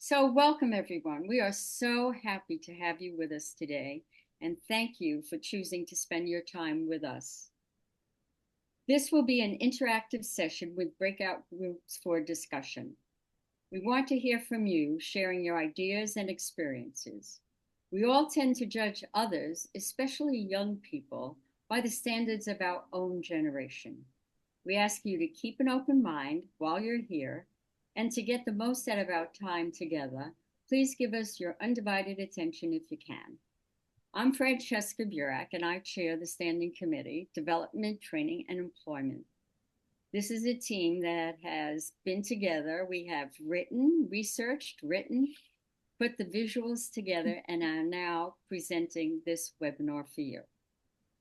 So, welcome everyone. We are so happy to have you with us today, and thank you for choosing to spend your time with us. This will be an interactive session with breakout groups for discussion. We want to hear from you, sharing your ideas and experiences. We all tend to judge others, especially young people, by the standards of our own generation. We ask you to keep an open mind while you're here, and to get the most out of our time together, please give us your undivided attention if you can. I'm Francesca Burack, and I chair the Standing Committee, Development, Training, and Employment. This is a team that has been together. We have researched, put the visuals together, and are now presenting this webinar for you.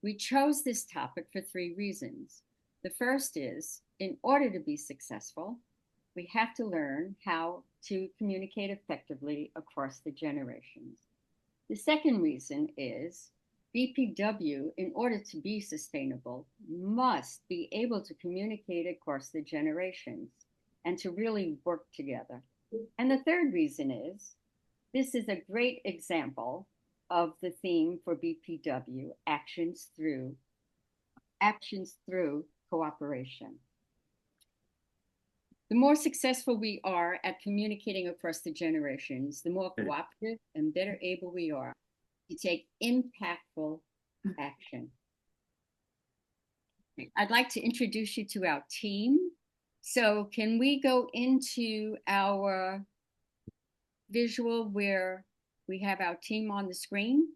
We chose this topic for three reasons. The first is, in order to be successful, we have to learn how to communicate effectively across the generations. The second reason is BPW, in order to be sustainable, must be able to communicate across the generations and to really work together. And the third reason is this is a great example of the theme for BPW, actions through cooperation. The more successful we are at communicating across the generations, the more cooperative and better able we are to take impactful action. I'd like to introduce you to our team. So can we go into our visual where we have our team on the screen?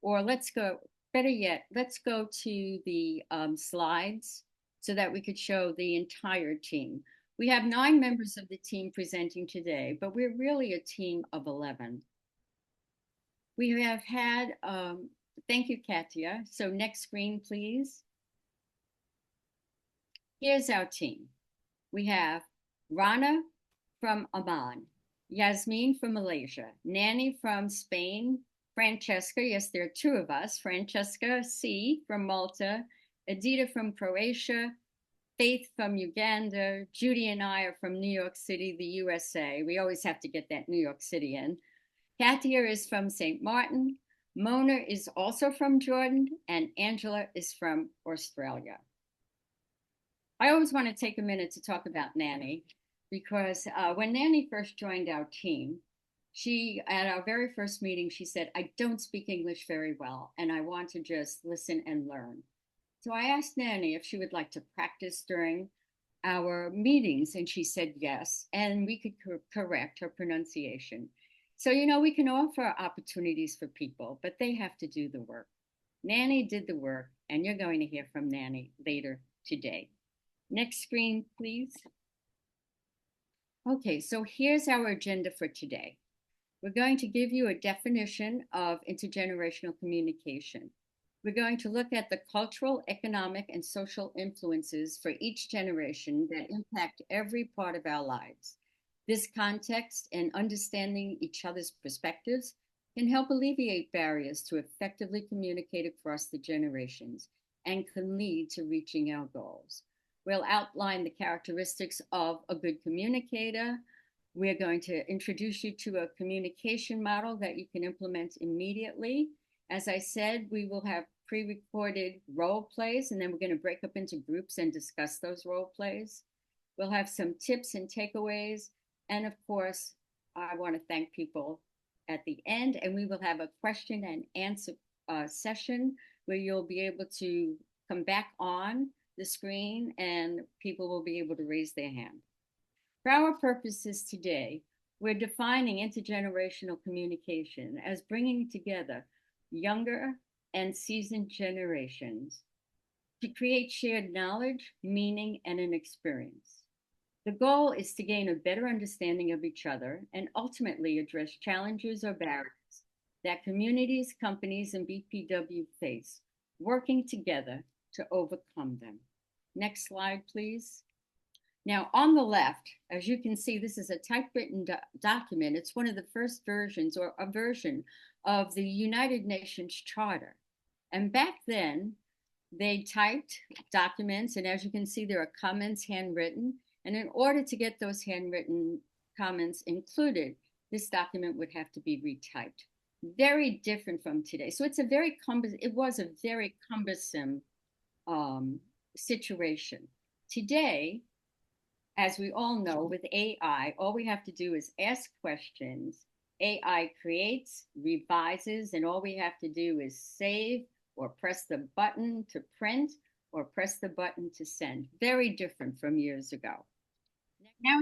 Or let's go, better yet, let's go to the slides so that we could show the entire team. We have 9 members of the team presenting today, but we're really a team of 11. We have had, thank you, Katia. So next screen, please. Here's our team. We have Rana from Oman, Yasmin from Malaysia, Nanny from Spain, Francesca, yes, there are 2 of us, Francesca C. from Malta, Edita from Croatia, Faith from Uganda, Judy and I are from New York City, the USA. We always have to get that New York City in. Katia is from St. Martin, Mona is also from Jordan, and Angela is from Australia. I always want to take a minute to talk about Nanny because when Nanny first joined our team, at our very first meeting, she said, I don't speak English very well, and I want to just listen and learn. So I asked Nanny if she would like to practice during our meetings, and she said yes, and we could correct her pronunciation. So, we can offer opportunities for people, but they have to do the work. Nanny did the work, and you're going to hear from Nanny later today. Next screen, please. Okay, so here's our agenda for today. We're going to give you a definition of intergenerational communication. We're going to look at the cultural, economic, and social influences for each generation that impact every part of our lives. This context and understanding each other's perspectives can help alleviate barriers to effectively communicate across the generations and can lead to reaching our goals. We'll outline the characteristics of a good communicator. We're going to introduce you to a communication model that you can implement immediately. As I said, we will have pre-recorded role plays, and then we're going to break up into groups and discuss those role plays. We'll have some tips and takeaways. And of course, I want to thank people at the end, and we will have a question and answer session where you'll be able to come back on the screen and people will be able to raise their hand. For our purposes today, we're defining intergenerational communication as bringing together younger and seasoned generations to create shared knowledge, meaning, and an experience. The goal is to gain a better understanding of each other and ultimately address challenges or barriers that communities, companies, and BPW face, working together to overcome them. Next slide, please. Now, on the left, as you can see, this is a typewritten document. It's one of the first versions or a version of the United Nations Charter. And back then, they typed documents, and as you can see, there are comments handwritten. And in order to get those handwritten comments included, this document would have to be retyped. Very different from today. So it was a very cumbersome situation. Today, as we all know, with AI, all we have to do is ask questions. AI creates, revises, and all we have to do is save or press the button to print or press the button to send. Very different from years ago. Now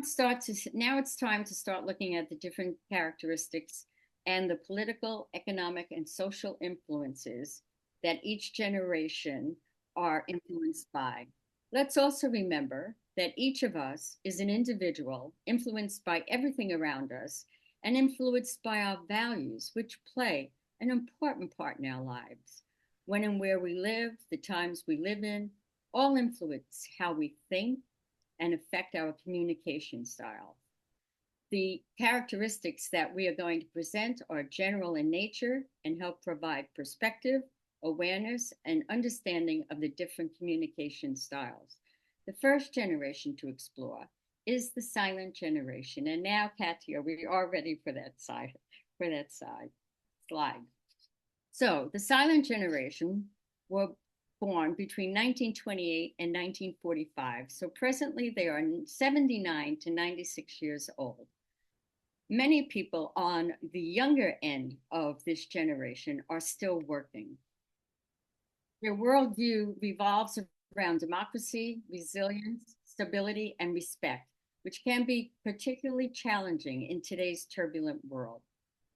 it's time to start looking at the different characteristics and the political, economic, and social influences that each generation are influenced by. Let's also remember that each of us is an individual influenced by everything around us and influenced by our values, which play an important part in our lives. When and where we live, the times we live in, all influence how we think and affect our communication style. The characteristics that we are going to present are general in nature and help provide perspective, awareness, and understanding of the different communication styles. The first generation to explore is the silent generation. And now, Katia, we are ready for that slide. So the silent generation were born between 1928 and 1945. So presently they are 79 to 96 years old. Many people on the younger end of this generation are still working. Their worldview revolves around democracy, resilience, stability, and respect, which can be particularly challenging in today's turbulent world.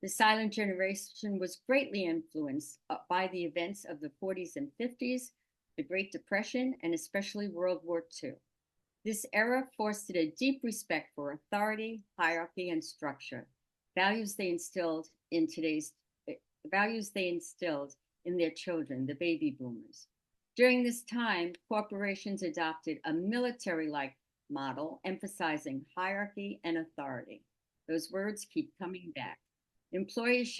The silent generation was greatly influenced by the events of the 40s and 50s, the Great Depression, and especially World War II. This era fostered a deep respect for authority, hierarchy, and structure, values they instilled in their children, the baby boomers. During this time, corporations adopted a military-like model, emphasizing hierarchy and authority. Those words keep coming back. Employees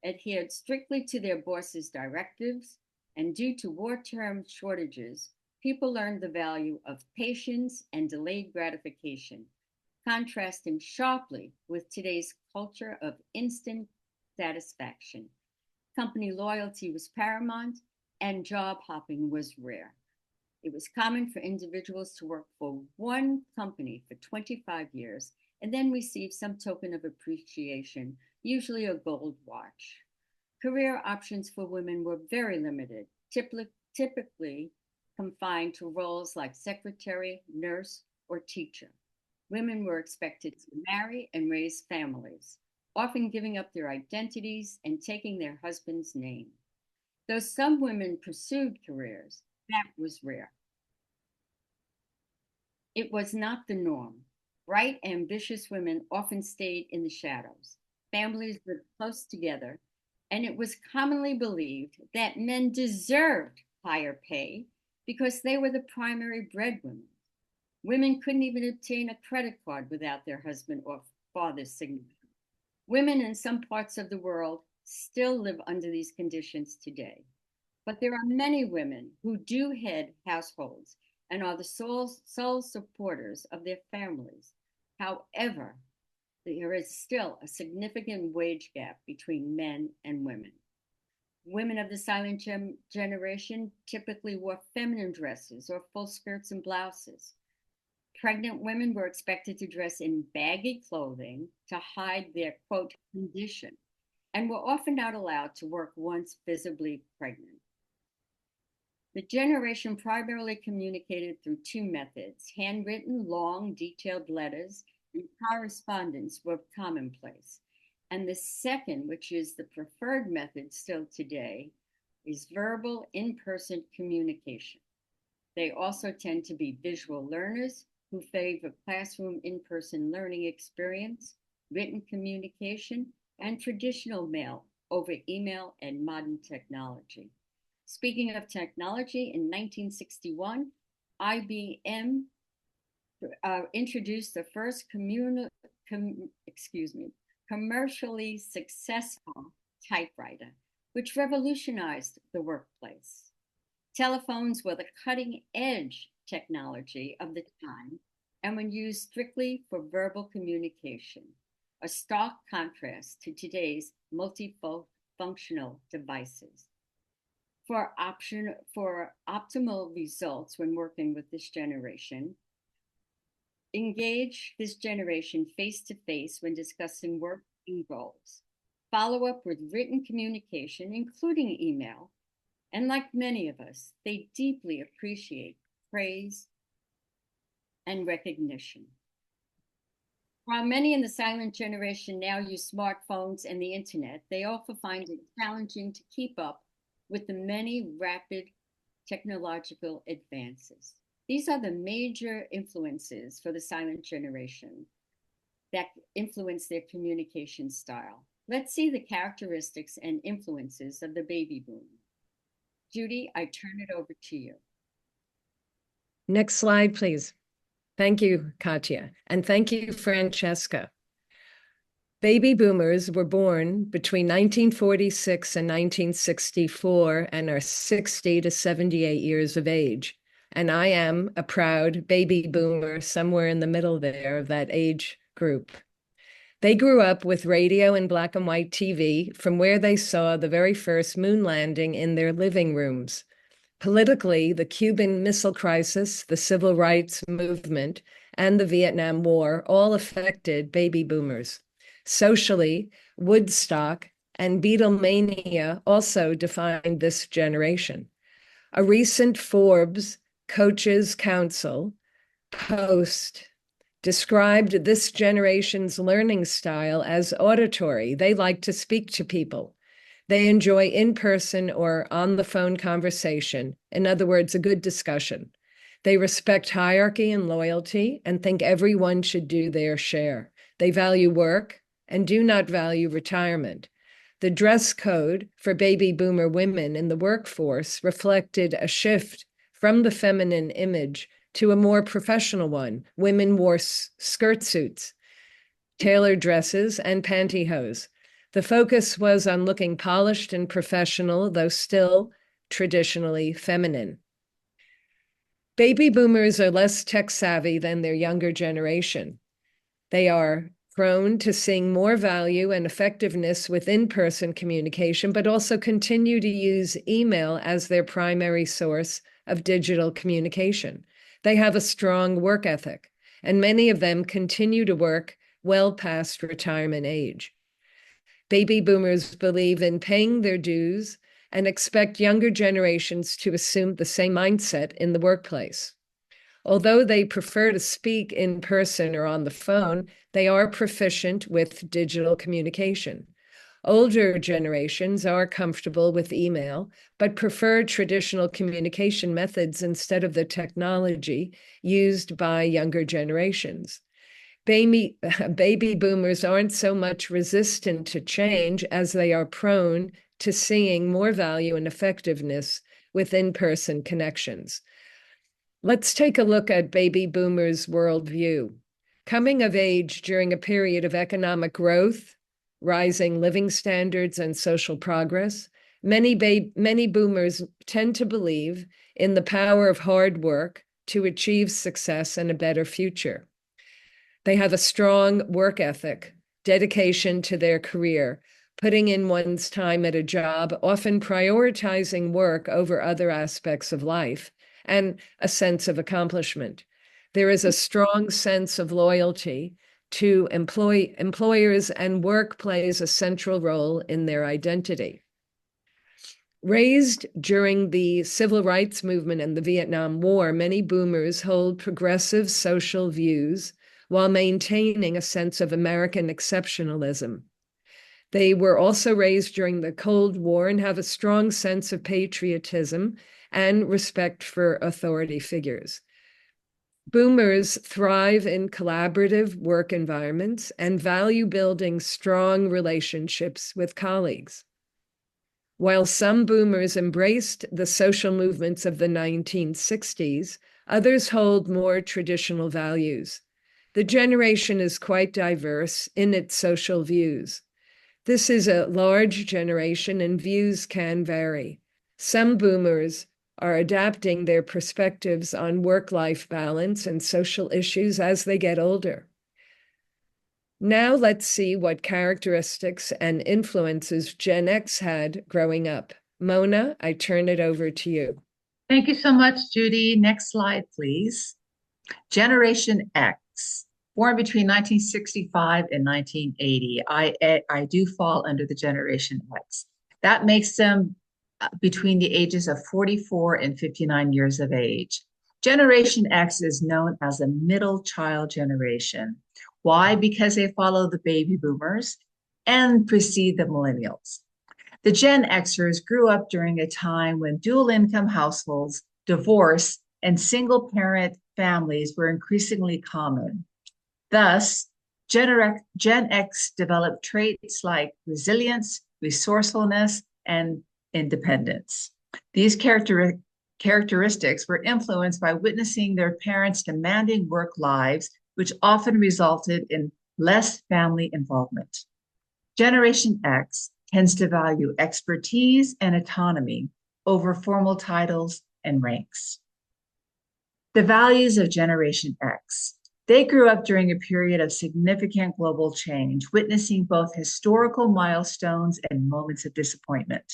adhered strictly to their bosses' directives, and due to war-term shortages, people learned the value of patience and delayed gratification, contrasting sharply with today's culture of instant satisfaction. Company loyalty was paramount, and job hopping was rare. It was common for individuals to work for one company for 25 years and then receive some token of appreciation, usually a gold watch. Career options for women were very limited, typically confined to roles like secretary, nurse, or teacher. Women were expected to marry and raise families, often giving up their identities and taking their husband's name. Though some women pursued careers, that was rare. It was not the norm. Bright, ambitious women often stayed in the shadows. Families lived close together, and it was commonly believed that men deserved higher pay because they were the primary breadwinners. Women couldn't even obtain a credit card without their husband or father's signature. Women in some parts of the world still live under these conditions today. But there are many women who do head households and are the sole supporters of their families. However, there is still a significant wage gap between men and women. Women of the silent generation typically wore feminine dresses or full skirts and blouses. Pregnant women were expected to dress in baggy clothing to hide their, quote, condition, and were often not allowed to work once visibly pregnant. The generation primarily communicated through two methods. Handwritten, long, detailed letters and correspondence were commonplace. And the second, which is the preferred method still today, is verbal, in-person communication. They also tend to be visual learners who favor classroom in-person learning experience, written communication, and traditional mail over email and modern technology. Speaking of technology, in 1961, IBM introduced the first commercially successful typewriter, which revolutionized the workplace. Telephones were the cutting edge technology of the time, and when used strictly for verbal communication, a stark contrast to today's multifunctional devices. For optimal results when working with this generation, engage this generation face to face when discussing work and goals. Follow up with written communication, including email. And like many of us, they deeply appreciate praise and recognition. While many in the silent generation now use smartphones and the internet, they also find it challenging to keep up with the many rapid technological advances. These are the major influences for the silent generation that influence their communication style. Let's see the characteristics and influences of the baby boom. Judy, I turn it over to you. Next slide, please. Thank you, Katya. And thank you, Francesca. Baby boomers were born between 1946 and 1964 and are 60 to 78 years of age. And I am a proud baby boomer somewhere in the middle there of that age group. They grew up with radio and black and white TV from where they saw the very first moon landing in their living rooms. Politically, the Cuban Missile Crisis, the Civil Rights Movement, and the Vietnam War all affected baby boomers. Socially, Woodstock and Beatlemania also defined this generation. A recent Forbes Coaches Council post described this generation's learning style as auditory. They like to speak to people. They enjoy in-person or on-the-phone conversation. In other words, a good discussion. They respect hierarchy and loyalty and think everyone should do their share. They value work and do not value retirement. The dress code for baby boomer women in the workforce reflected a shift from the feminine image to a more professional one. Women wore skirt suits, tailored dresses, and pantyhose. The focus was on looking polished and professional, though still traditionally feminine. Baby boomers are less tech savvy than their younger generation. They are prone to seeing more value and effectiveness with in-person communication, but also continue to use email as their primary source of digital communication. They have a strong work ethic, and many of them continue to work well past retirement age. Baby boomers believe in paying their dues and expect younger generations to assume the same mindset in the workplace. Although they prefer to speak in person or on the phone, they are proficient with digital communication. Older generations are comfortable with email, but prefer traditional communication methods instead of the technology used by younger generations. Baby boomers aren't so much resistant to change as they are prone to seeing more value and effectiveness with in-person connections. Let's take a look at baby boomers' worldview. Coming of age during a period of economic growth, rising living standards, and social progress, many boomers tend to believe in the power of hard work to achieve success and a better future. They have a strong work ethic, dedication to their career, putting in one's time at a job, often prioritizing work over other aspects of life, and a sense of accomplishment. There is a strong sense of loyalty to employers, and work plays a central role in their identity. Raised during the Civil Rights Movement and the Vietnam War, many boomers hold progressive social views while maintaining a sense of American exceptionalism. They were also raised during the Cold War and have a strong sense of patriotism and respect for authority figures. Boomers thrive in collaborative work environments and value building strong relationships with colleagues. While some boomers embraced the social movements of the 1960s, others hold more traditional values. The generation is quite diverse in its social views. This is a large generation and views can vary. Some boomers are adapting their perspectives on work-life balance and social issues as they get older. Now let's see what characteristics and influences Gen X had growing up. Mona, I turn it over to you. Thank you so much, Judy. Next slide, please. Generation X, born between 1965 and 1980. I do fall under the Generation X. That makes them between the ages of 44 and 59 years of age. Generation X is known as a middle child generation. Why? Because they follow the baby boomers and precede the millennials. The Gen Xers grew up during a time when dual income households, divorce, and single parent families were increasingly common. Thus, Gen X developed traits like resilience, resourcefulness, and independence. These characteristics were influenced by witnessing their parents' demanding work lives, which often resulted in less family involvement. Generation X tends to value expertise and autonomy over formal titles and ranks. The values of Generation X. They grew up during a period of significant global change, witnessing both historical milestones and moments of disappointment.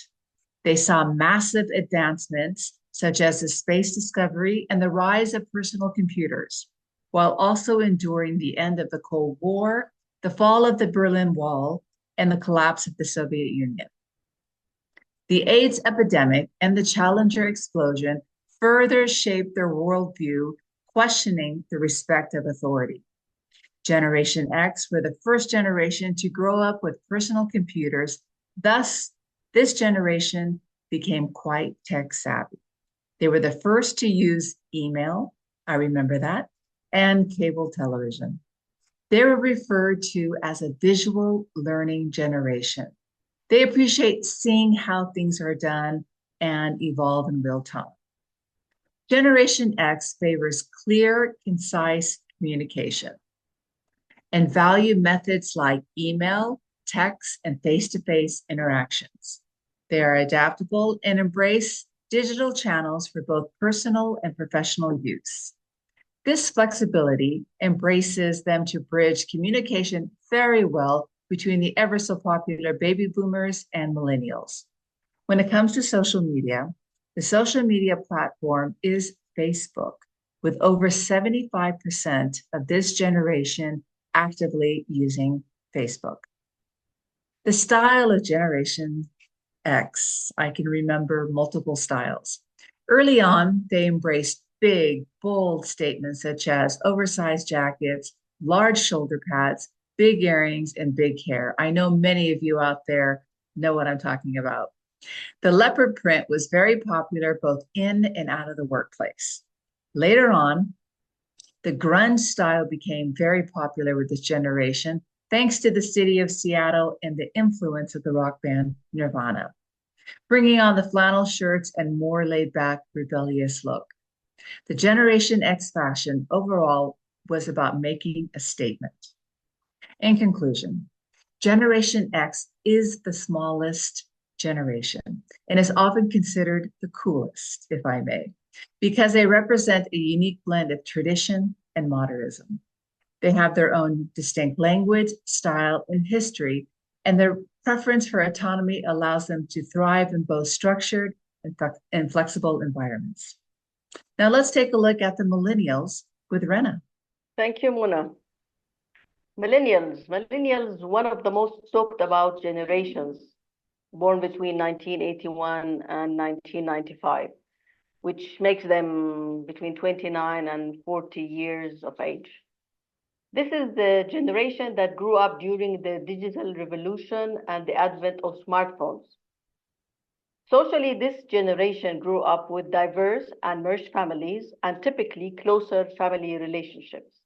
They saw massive advancements, such as the space discovery and the rise of personal computers, while also enduring the end of the Cold War, the fall of the Berlin Wall, and the collapse of the Soviet Union. The AIDS epidemic and the Challenger explosion further shaped their worldview, questioning the respect of authority. Generation X were the first generation to grow up with personal computers. Thus, this generation became quite tech savvy. They were the first to use email, I remember that, and cable television. They were referred to as a visual learning generation. They appreciate seeing how things are done and evolve in real time. Generation X favors clear, concise communication and value methods like email, text, and face-to-face interactions. They are adaptable and embrace digital channels for both personal and professional use. This flexibility embraces them to bridge communication very well between the ever so popular baby boomers and millennials. When it comes to social media, the social media platform is Facebook, with over 75% of this generation actively using Facebook. The style of Generation X, I can remember multiple styles. Early on, they embraced big, bold statements such as oversized jackets, large shoulder pads, big earrings, and big hair. I know many of you out there know what I'm talking about. The leopard print was very popular both in and out of the workplace. Later on, the grunge style became very popular with this generation, thanks to the city of Seattle and the influence of the rock band Nirvana, bringing on the flannel shirts and more laid-back, rebellious look. The Generation X fashion overall was about making a statement. In conclusion, Generation X is the smallest generation and is often considered the coolest, if I may, because they represent a unique blend of tradition and modernism. They have their own distinct language, style, and history, and their preference for autonomy allows them to thrive in both structured and flexible environments. Now let's take a look at the millennials with Rena. Thank you, Mona. Millennials, one of the most talked about generations, born between 1981 and 1995, which makes them between 29 and 40 years of age. This is the generation that grew up during the digital revolution and the advent of smartphones. Socially, this generation grew up with diverse and merged families and typically closer family relationships.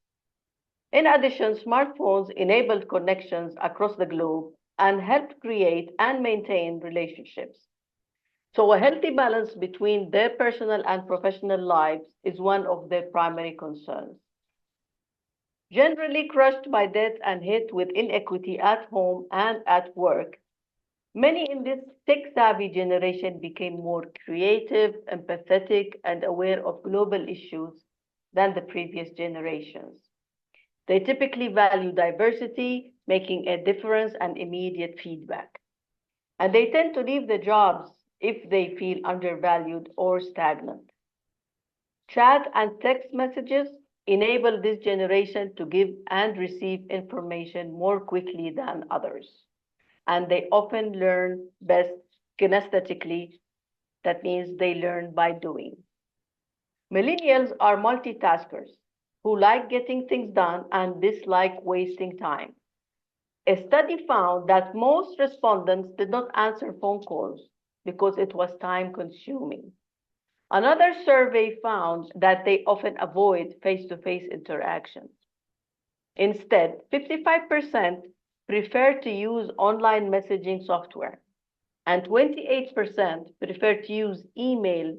In addition, smartphones enabled connections across the globe and helped create and maintain relationships. So a healthy balance between their personal and professional lives is one of their primary concerns. Generally crushed by debt and hit with inequity at home and at work, Many in this tech-savvy generation became more creative, empathetic, and aware of global issues than the previous generations. They typically value diversity, making a difference, and immediate feedback. And they tend to leave the jobs if they feel undervalued or stagnant. Chat and text messages enable this generation to give and receive information more quickly than others. And they often learn best kinesthetically. That means they learn by doing. Millennials are multitaskers who like getting things done and dislike wasting time. A study found that most respondents did not answer phone calls because it was time consuming. Another survey found that they often avoid face-to-face interactions. Instead, 55% prefer to use online messaging software, and 28% prefer to use email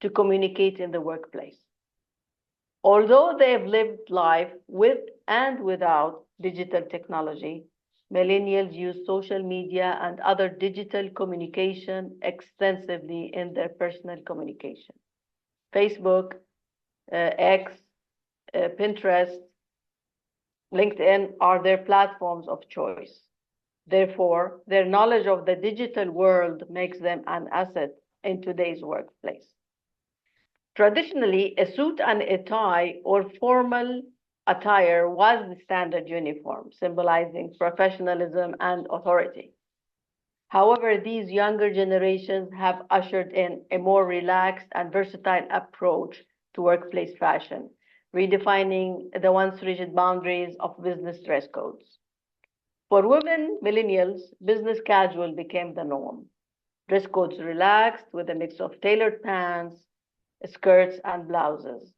to communicate in the workplace. Although they have lived life with and without digital technology, millennials use social media and other digital communication extensively in their personal communication. Facebook, X, Pinterest, LinkedIn are their platforms of choice. Therefore, their knowledge of the digital world makes them an asset in today's workplace. Traditionally, a suit and a tie or formal attire was the standard uniform, symbolizing professionalism and authority. However, these younger generations have ushered in a more relaxed and versatile approach to workplace fashion, redefining the once rigid boundaries of business dress codes. For women, millennials, business casual became the norm. Dress codes relaxed with a mix of tailored pants, skirts, and blouses.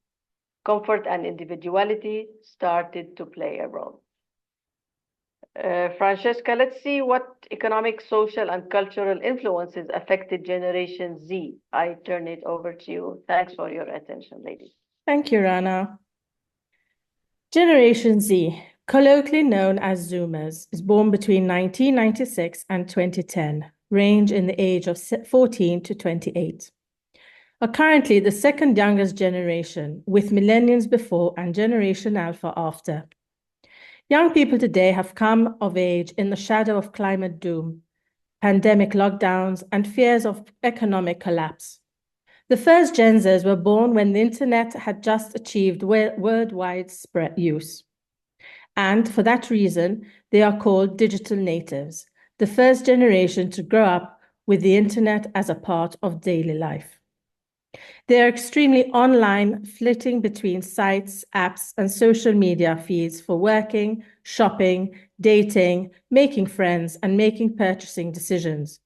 Comfort and individuality started to play a role. Francesca, let's see what economic, social, and cultural influences affected Generation Z. I turn it over to you. Thanks for your attention, ladies. Thank you, Rana. Generation Z, colloquially known as Zoomers, is born between 1996 and 2010, range in the age of 14 to 28. Are currently the second youngest generation, with millennials before and Generation Alpha after. Young people today have come of age in the shadow of climate doom, pandemic lockdowns, and fears of economic collapse. The first Gen Zers were born when the internet had just achieved worldwide spread use. And for that reason, they are called digital natives, the first generation to grow up with the internet as a part of daily life. They are extremely online, flitting between sites, apps, and social media feeds for working, shopping, dating, making friends, and making purchasing decisions.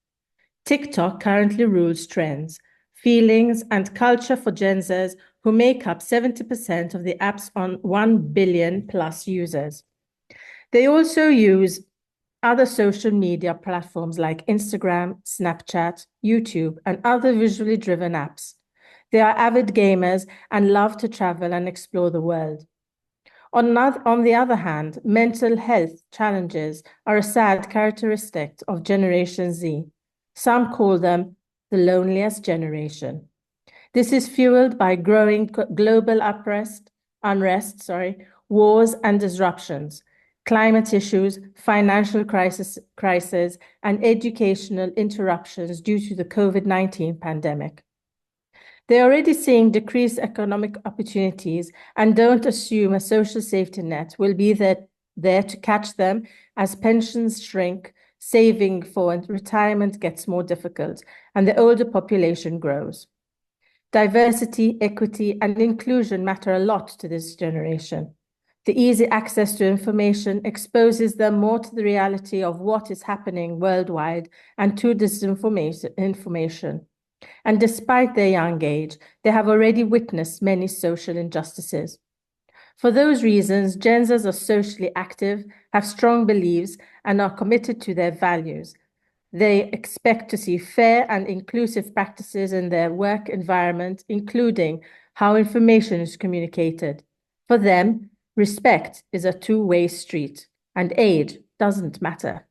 TikTok currently rules trends, feelings, and culture for Gen Zers, who make up 70% of the app's 1 billion plus users. They also use other social media platforms like Instagram, Snapchat, YouTube, and other visually driven apps. They are avid gamers and love to travel and explore the world. On the other hand, mental health challenges are a sad characteristic of Generation Z. Some call them the loneliest generation. This is fueled by growing global unrest, wars and disruptions, climate issues, financial crisis, and educational interruptions due to the COVID-19 pandemic. They're already seeing decreased economic opportunities and don't assume a social safety net will be there to catch them as pensions shrink, saving for retirement gets more difficult, and the older population grows. Diversity, equity, and inclusion matter a lot to this generation. The easy access to information exposes them more to the reality of what is happening worldwide and to disinformation. And despite their young age, they have already witnessed many social injustices. For those reasons, Gen Zers are socially active, have strong beliefs, and are committed to their values. They expect to see fair and inclusive practices in their work environment, including how information is communicated. For them, respect is a two-way street, and age doesn't matter.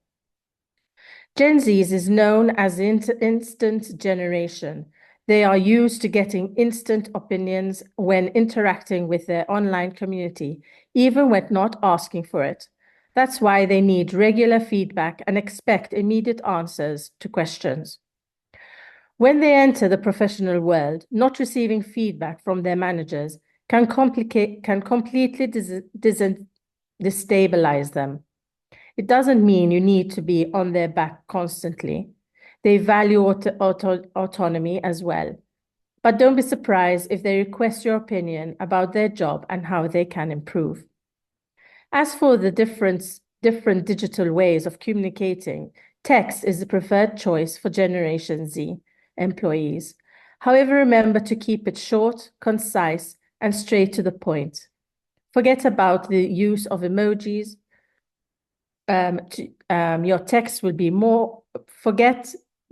Gen Zs is known as the instant generation. They are used to getting instant opinions when interacting with their online community, even when not asking for it. That's why they need regular feedback and expect immediate answers to questions. When they enter the professional world, not receiving feedback from their managers can completely destabilize them. It doesn't mean you need to be on their back constantly. They value autonomy as well. But don't be surprised if they request your opinion about their job and how they can improve. As for the different digital ways of communicating, text is the preferred choice for Generation Z employees. However, remember to keep it short, concise, and straight to the point. Forget about the use of emojis. Your text will be more,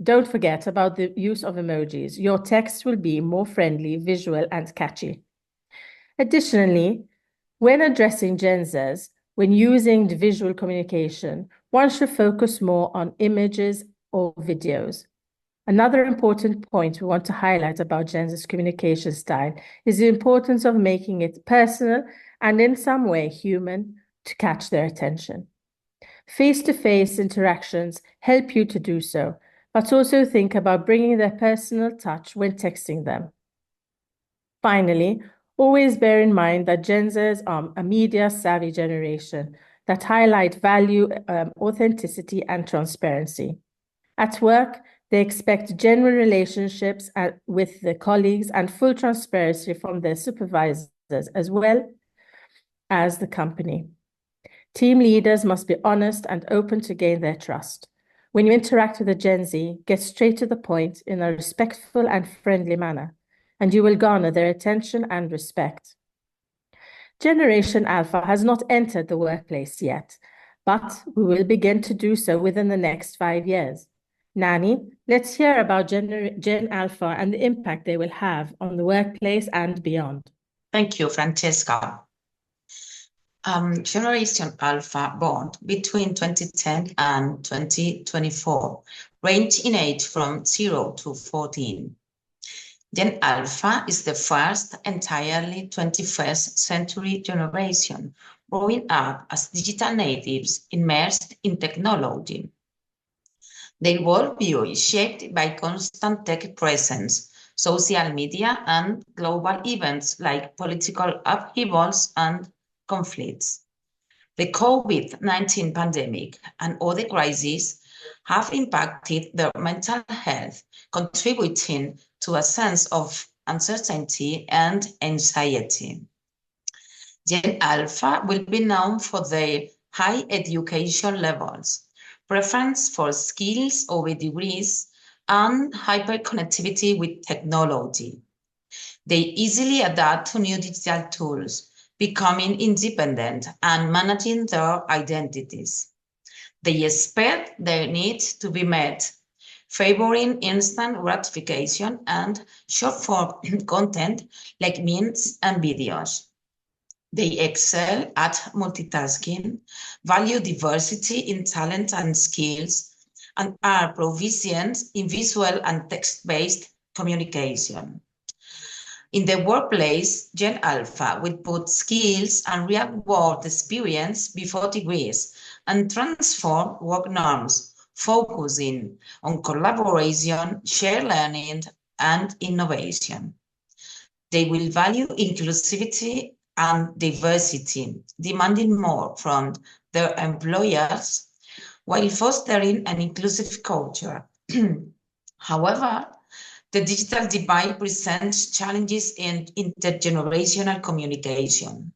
don't forget about the use of emojis. Your text will be more friendly, visual, and catchy. Additionally, when addressing Gen Zs, when using the visual communication, one should focus more on images or videos. Another important point we want to highlight about Gen Z's communication style is the importance of making it personal and in some way human to catch their attention. Face-to-face interactions help you to do so, but also think about bringing their personal touch when texting them. Finally, always bear in mind that Gen Zs are a media-savvy generation that highlight value, authenticity, and transparency. At work, they expect genuine relationships with their colleagues and full transparency from their supervisors as well as the company. Team leaders must be honest and open to gain their trust. When you interact with a Gen Z, get straight to the point in a respectful and friendly manner, and you will garner their attention and respect. Generation Alpha has not entered the workplace yet, but we will begin to do so within the next 5 years. Nani, let's hear about Gen Alpha and the impact they will have on the workplace and beyond. Thank you, Francesca. Generation Alpha born between 2010 and 2024 range in age from 0 to 14. Gen Alpha is the first entirely 21st century generation growing up as digital natives immersed in technology. Their worldview is shaped by constant tech presence, social media, and global events like political upheavals and conflicts. The COVID-19 pandemic and other crises have impacted their mental health, contributing to a sense of uncertainty and anxiety. Gen Alpha will be known for their high education levels, preference for skills over degrees, and hyperconnectivity with technology. They easily adapt to new digital tools, becoming independent and managing their identities. They expect their needs to be met, favoring instant gratification and short-form content like memes and videos. They excel at multitasking, value diversity in talent and skills, and are proficient in visual and text-based communication. In the workplace, Gen Alpha will put skills and real-world experience before degrees and transform work norms, focusing on collaboration, shared learning, and innovation. They will value inclusivity and diversity, demanding more from their employers while fostering an inclusive culture. However, the digital divide presents challenges in intergenerational communication.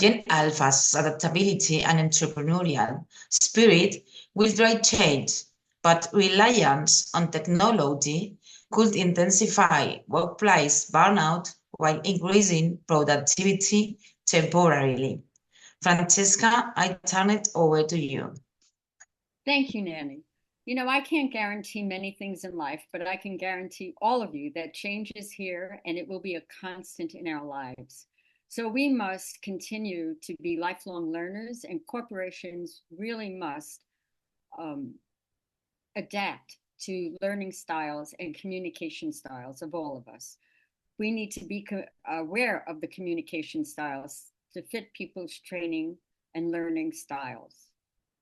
Gen Alpha's adaptability and entrepreneurial spirit will drive change, but reliance on technology could intensify workplace burnout while increasing productivity temporarily. Francesca, I turn it over to you. Thank you, Nanny. You know, I can't guarantee many things in life, but I can guarantee all of you that change is here and it will be a constant in our lives. So we must continue to be lifelong learners, and corporations really must adapt to learning styles and communication styles of all of us. We need to be aware of the communication styles to fit people's training and learning styles.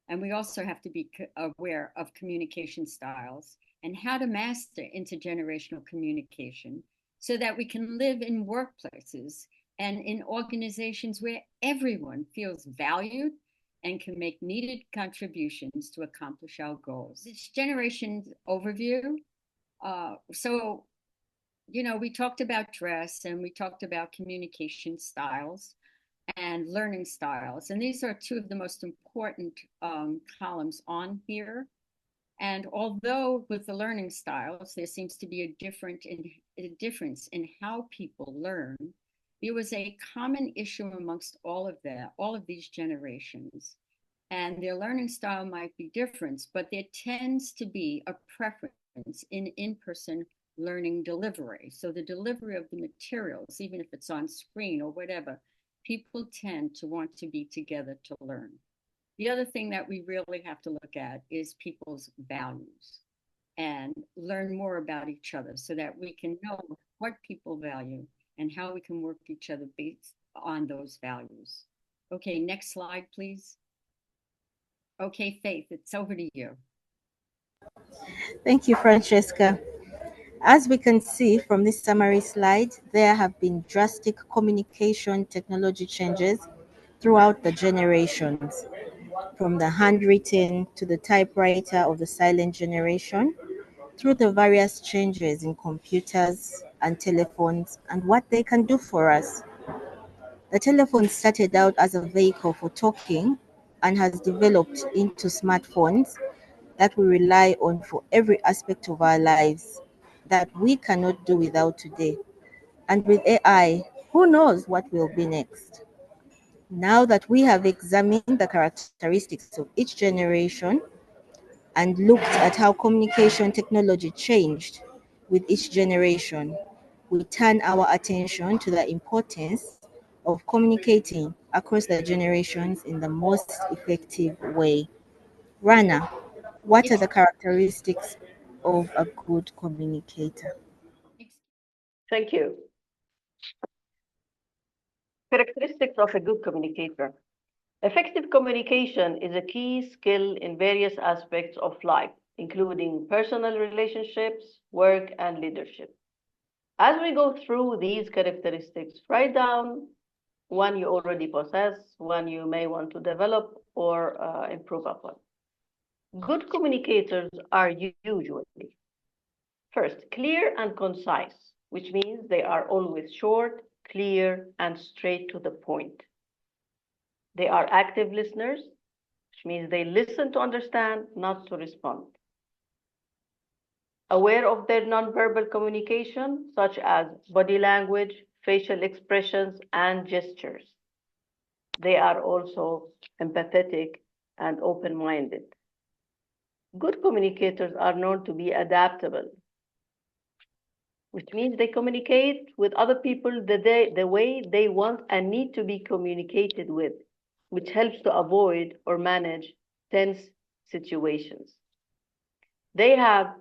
And we also have to be aware of communication styles and how to master intergenerational communication so that we can live in workplaces and in organizations where everyone feels valued and can make needed contributions to accomplish our goals. This generation's overview. We talked about dress and we talked about communication styles and learning styles. And these are two of the most important columns on here. And although with the learning styles, there seems to be a difference in how people learn, there was a common issue amongst all of these generations. And their learning style might be different, but there tends to be a preference in-person learning delivery. So the delivery of the materials, even if it's on screen or whatever, people tend to want to be together to learn. The other thing that we really have to look at is people's values and learn more about each other so that we can know what people value and how we can work each other based on those values. Okay, next slide, please. Okay, Faith, it's over to you. Thank you, Francesca. As we can see from this summary slide, there have been drastic communication technology changes throughout the generations, from the handwritten to the typewriter of the silent generation, through the various changes in computers and telephones and what they can do for us. The telephone started out as a vehicle for talking and has developed into smartphones that we rely on for every aspect of our lives that we cannot do without today. And with AI, who knows what will be next? Now that we have examined the characteristics of each generation and looked at how communication technology changed with each generation, we turn our attention to the importance of communicating across the generations in the most effective way. Rana, what are the characteristics of a good communicator? Thank you. Characteristics of a good communicator. Effective communication is a key skill in various aspects of life, including personal relationships, work, and leadership. As we go through these characteristics, write down one you already possess, one you may want to develop or improve upon. Good communicators are usually, first, clear and concise, which means they are always short, clear, and straight to the point. They are active listeners, which means they listen to understand, not to respond. Aware of their nonverbal communication, such as body language, facial expressions, and gestures. They are also empathetic and open-minded. Good communicators are known to be adaptable, which means they communicate with other people the way they want and need to be communicated with, which helps to avoid or manage tense situations. They have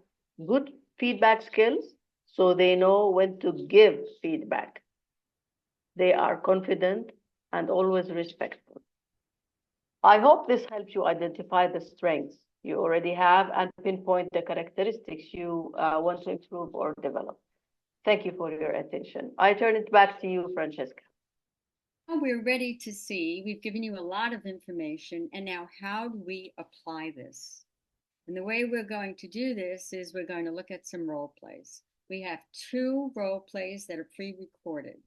good feedback skills, so they know when to give feedback. They are confident and always respectful. I hope this helps you identify the strengths you already have and pinpoint the characteristics you want to improve or develop. Thank you for your attention. I turn it back to you, Francesca. We're ready to see, we've given you a lot of information, and now how do we apply this? And the way we're going to do this is we're going to look at some role plays. We have 2 role plays that are pre-recorded.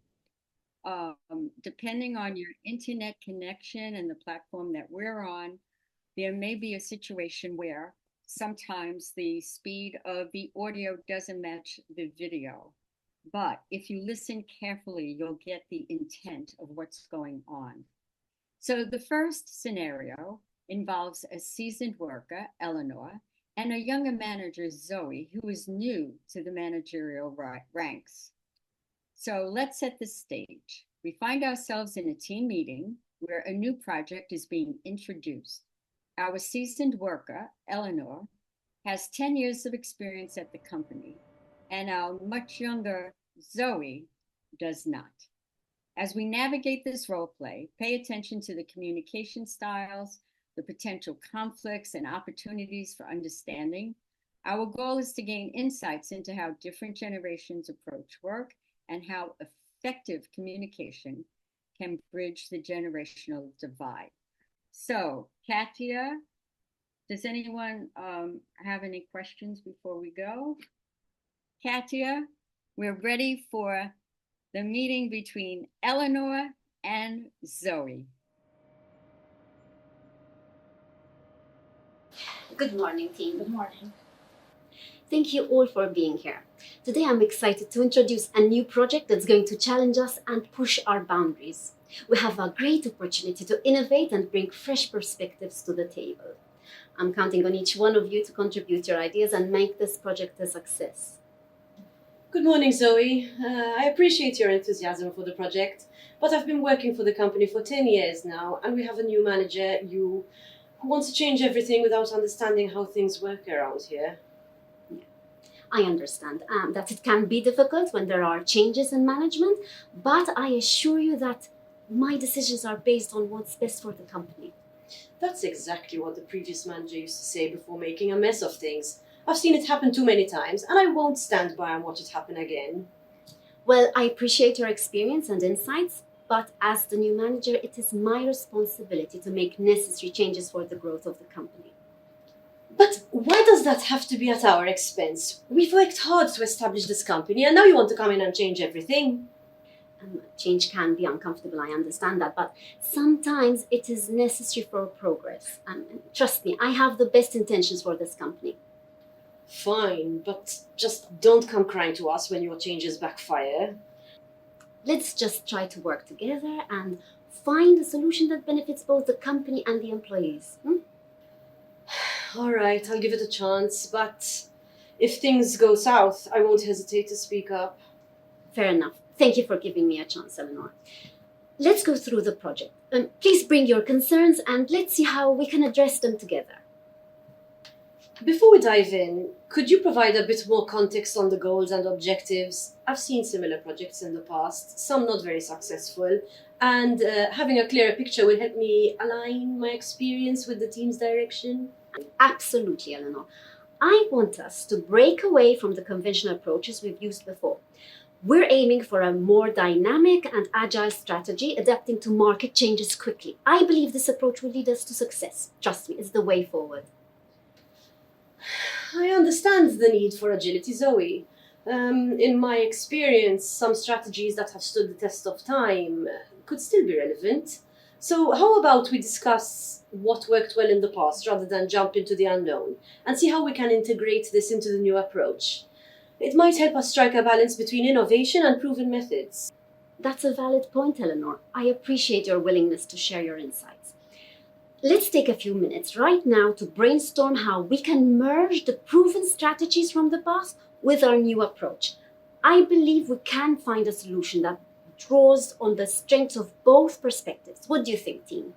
Depending on your internet connection and the platform that we're on, there may be a situation where sometimes the speed of the audio doesn't match the video. But if you listen carefully, you'll get the intent of what's going on. So the first scenario involves a seasoned worker, Eleanor, and a younger manager, Zoe, who is new to the managerial ranks. So let's set the stage. We find ourselves in a team meeting where a new project is being introduced. Our seasoned worker, Eleanor, has 10 years of experience at the company, and our much younger Zoe does not. As we navigate this role play, pay attention to the communication styles, the potential conflicts and opportunities for understanding. Our goal is to gain insights into how different generations approach work and how effective communication can bridge the generational divide. So, Katia, does anyone have any questions before we go? Katia, we're ready for the meeting between Eleanor and Zoe. Good morning, team. Good morning. Thank you all for being here. Today I'm excited to introduce a new project that's going to challenge us and push our boundaries. We have a great opportunity to innovate and bring fresh perspectives to the table. I'm counting on each one of you to contribute your ideas and make this project a success. Good morning, Zoe. I appreciate your enthusiasm for the project, but I've been working for the company for 10 years now, and we have a new manager, you, who wants to change everything without understanding how things work around here. I understand that it can be difficult when there are changes in management, but I assure you that my decisions are based on what's best for the company. That's exactly what the previous manager used to say before making a mess of things. I've seen it happen too many times, and I won't stand by and watch it happen again. Well, I appreciate your experience and insights, but as the new manager, it is my responsibility to make necessary changes for the growth of the company. But why does that have to be at our expense? We've worked hard to establish this company, and now you want to come in and change everything. Change can be uncomfortable, I understand that, but sometimes it is necessary for progress. And trust me, I have the best intentions for this company. Fine, but just don't come crying to us when your changes backfire. Let's just try to work together and find a solution that benefits both the company and the employees. All right, I'll give it a chance, but if things go south, I won't hesitate to speak up. Fair enough. Thank you for giving me a chance, Eleanor. Let's go through the project. Please bring your concerns and let's see how we can address them together. Before we dive in, could you provide a bit more context on the goals and objectives? I've seen similar projects in the past, some not very successful, and having a clearer picture will help me align my experience with the team's direction. Absolutely, Eleanor. I want us to break away from the conventional approaches we've used before. We're aiming for a more dynamic and agile strategy, adapting to market changes quickly. I believe this approach will lead us to success. Trust me, it's the way forward. I understand the need for agility, Zoe. In my experience, some strategies that have stood the test of time could still be relevant. So how about we discuss what worked well in the past rather than jump into the unknown and see how we can integrate this into the new approach? It might help us strike a balance between innovation and proven methods. That's a valid point, Eleanor. I appreciate your willingness to share your insights. Let's take a few minutes right now to brainstorm how we can merge the proven strategies from the past with our new approach. I believe we can find a solution that draws on the strengths of both perspectives. What do you think, team?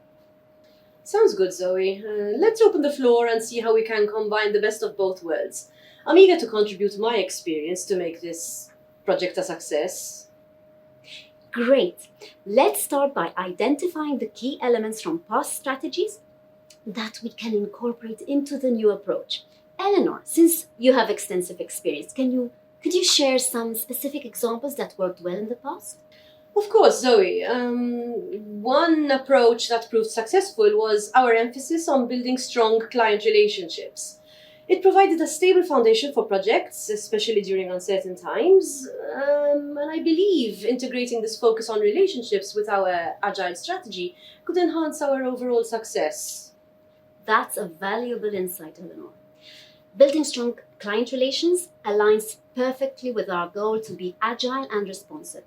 Sounds good, Zoe. Let's open the floor and see how we can combine the best of both worlds. I'm eager to contribute my experience to make this project a success. Great. Let's start by identifying the key elements from past strategies that we can incorporate into the new approach. Eleanor, since you have extensive experience, could you share some specific examples that worked well in the past? Of course, Zoe. One approach that proved successful was our emphasis on building strong client relationships. It provided a stable foundation for projects, especially during uncertain times, and I believe integrating this focus on relationships with our agile strategy could enhance our overall success. That's a valuable insight, Eleanor. Building strong client relations aligns perfectly with our goal to be agile and responsive.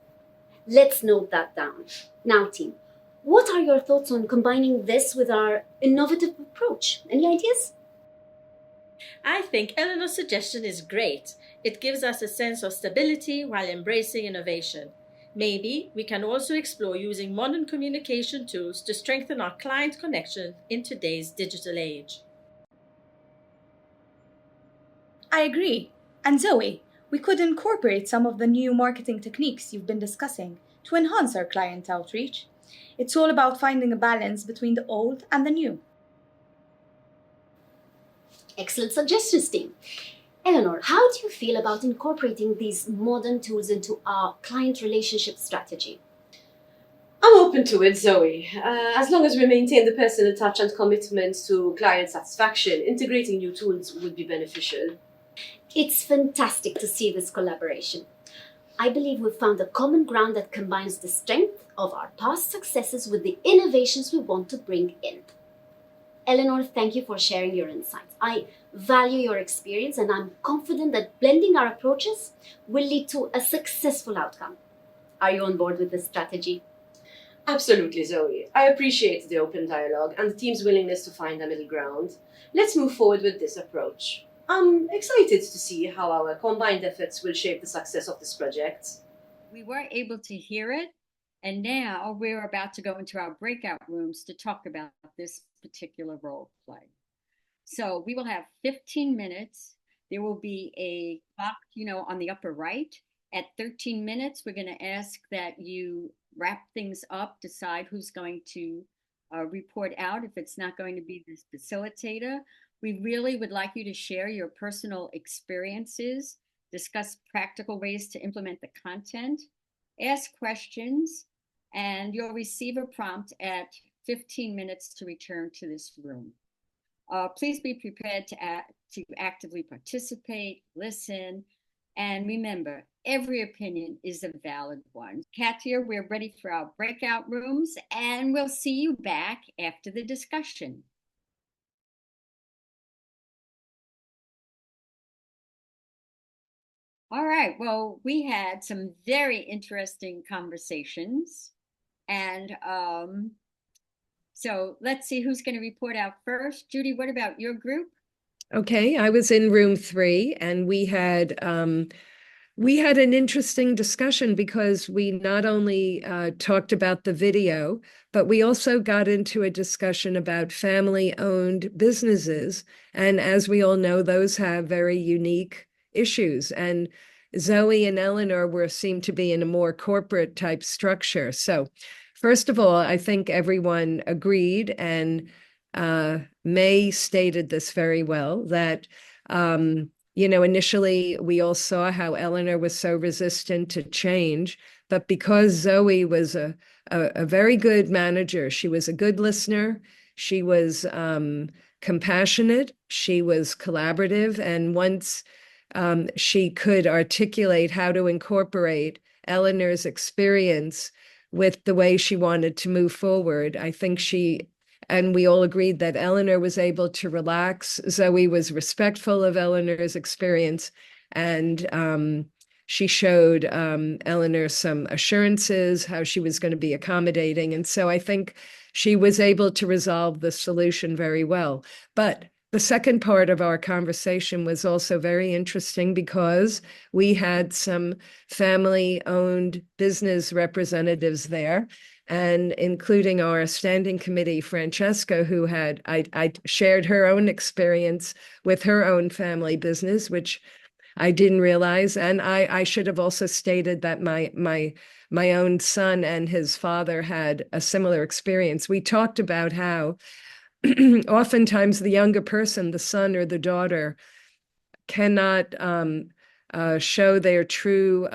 Let's note that down. Now, team, what are your thoughts on combining this with our innovative approach? Any ideas? I think Eleanor's suggestion is great. It gives us a sense of stability while embracing innovation. Maybe we can also explore using modern communication tools to strengthen our client connection in today's digital age. I agree. And Zoe, we could incorporate some of the new marketing techniques you've been discussing to enhance our client outreach. It's all about finding a balance between the old and the new. Excellent suggestions, team. Eleanor, how do you feel about incorporating these modern tools into our client relationship strategy? I'm open to it, Zoe. As long as we maintain the personal touch and commitment to client satisfaction, integrating new tools would be beneficial. It's fantastic to see this collaboration. I believe we've found a common ground that combines the strength of our past successes with the innovations we want to bring in. Eleanor, thank you for sharing your insights. I value your experience and I'm confident that blending our approaches will lead to a successful outcome. Are you on board with this strategy? Absolutely, Zoe. I appreciate the open dialogue and the team's willingness to find a middle ground. Let's move forward with this approach. I'm excited to see how our combined efforts will shape the success of this project. We were able to hear it, and now we're about to go into our breakout rooms to talk about this particular role play. So we will have 15 minutes. There will be a clock, on the upper right. At 13 minutes, we're going to ask that you wrap things up, decide who's going to report out if it's not going to be this facilitator. We really would like you to share your personal experiences, discuss practical ways to implement the content, ask questions, and you'll receive a prompt at 15 minutes to return to this room. Please be prepared to actively participate, listen, and remember, every opinion is a valid one. Katia, we're ready for our breakout rooms, and we'll see you back after the discussion. All right, well, we had some very interesting conversations, and so let's see who's going to report out first. Judy, what about your group? Okay, I was in room 3, and we had an interesting discussion because we not only talked about the video, but we also got into a discussion about family-owned businesses. And as we all know, those have very unique issues. And Zoe and Eleanor seemed to be in a more corporate type structure. So first of all, I think everyone agreed, and May stated this very well, that initially we all saw how Eleanor was so resistant to change, but because Zoe was a very good manager, she was a good listener, she was compassionate, she was collaborative, and once she could articulate how to incorporate Eleanor's experience with the way she wanted to move forward, I think and we all agreed that Eleanor was able to relax. Zoe was respectful of Eleanor's experience, and she showed Eleanor some assurances, how she was going to be accommodating. And so I think she was able to resolve the solution very well. But the second part of our conversation was also very interesting because we had some family-owned business representatives there, and including our standing committee, Francesca, who I shared her own experience with her own family business, which I didn't realize. And I should have also stated that my own son and his father had a similar experience. We talked about how oftentimes the younger person, the son or the daughter, cannot show their true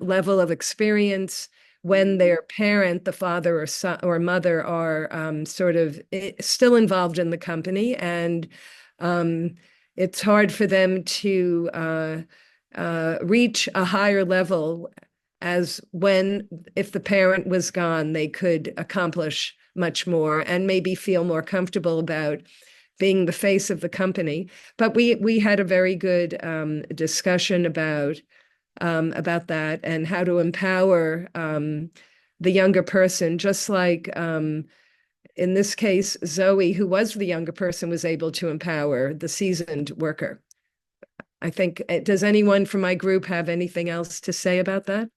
level of experience when their parent, the father or son or mother, are sort of still involved in the company, and it's hard for them to reach a higher level as if the parent was gone, they could accomplish much more and maybe feel more comfortable about being the face of the company. But we had a very good discussion about that and how to empower the younger person, just like in this case, Zoe, who was the younger person, was able to empower the seasoned worker. I think, does anyone from my group have anything else to say about that?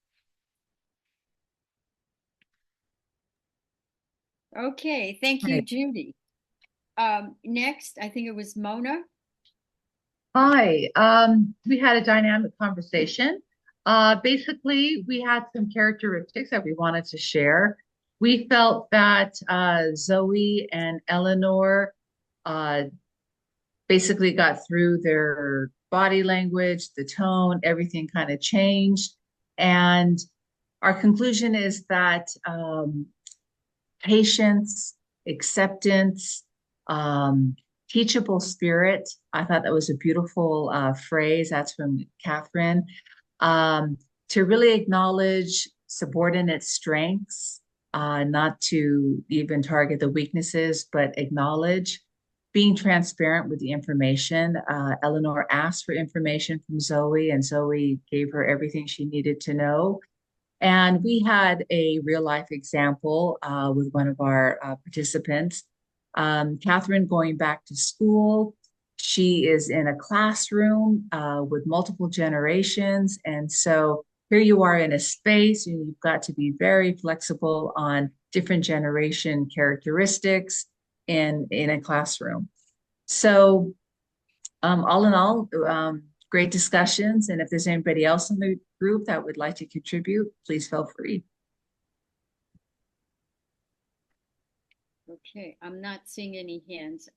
Okay, thank you, Judy. Next, I think it was Mona. Hi. We had a dynamic conversation. Basically, we had some characteristics that we wanted to share. We felt that Zoe and Eleanor uh, basically got through their body language, the tone, everything kind of changed. And our conclusion is that patience, acceptance, teachable spirit. I thought that was a beautiful phrase. That's from Catherine. To really acknowledge subordinate strengths, not to even target the weaknesses, but acknowledge being transparent with the information. Eleanor asked for information from Zoe, and Zoe gave her everything she needed to know. And we had a real life example with one of our participants. Catherine going back to school. She is in a classroom with multiple generations. And so here you are in a space, and you've got to be very flexible on different generation characteristics in a classroom. So all in all, great discussions. And if there's anybody else in the group that would like to contribute, please feel free. Okay, I'm not seeing any hands.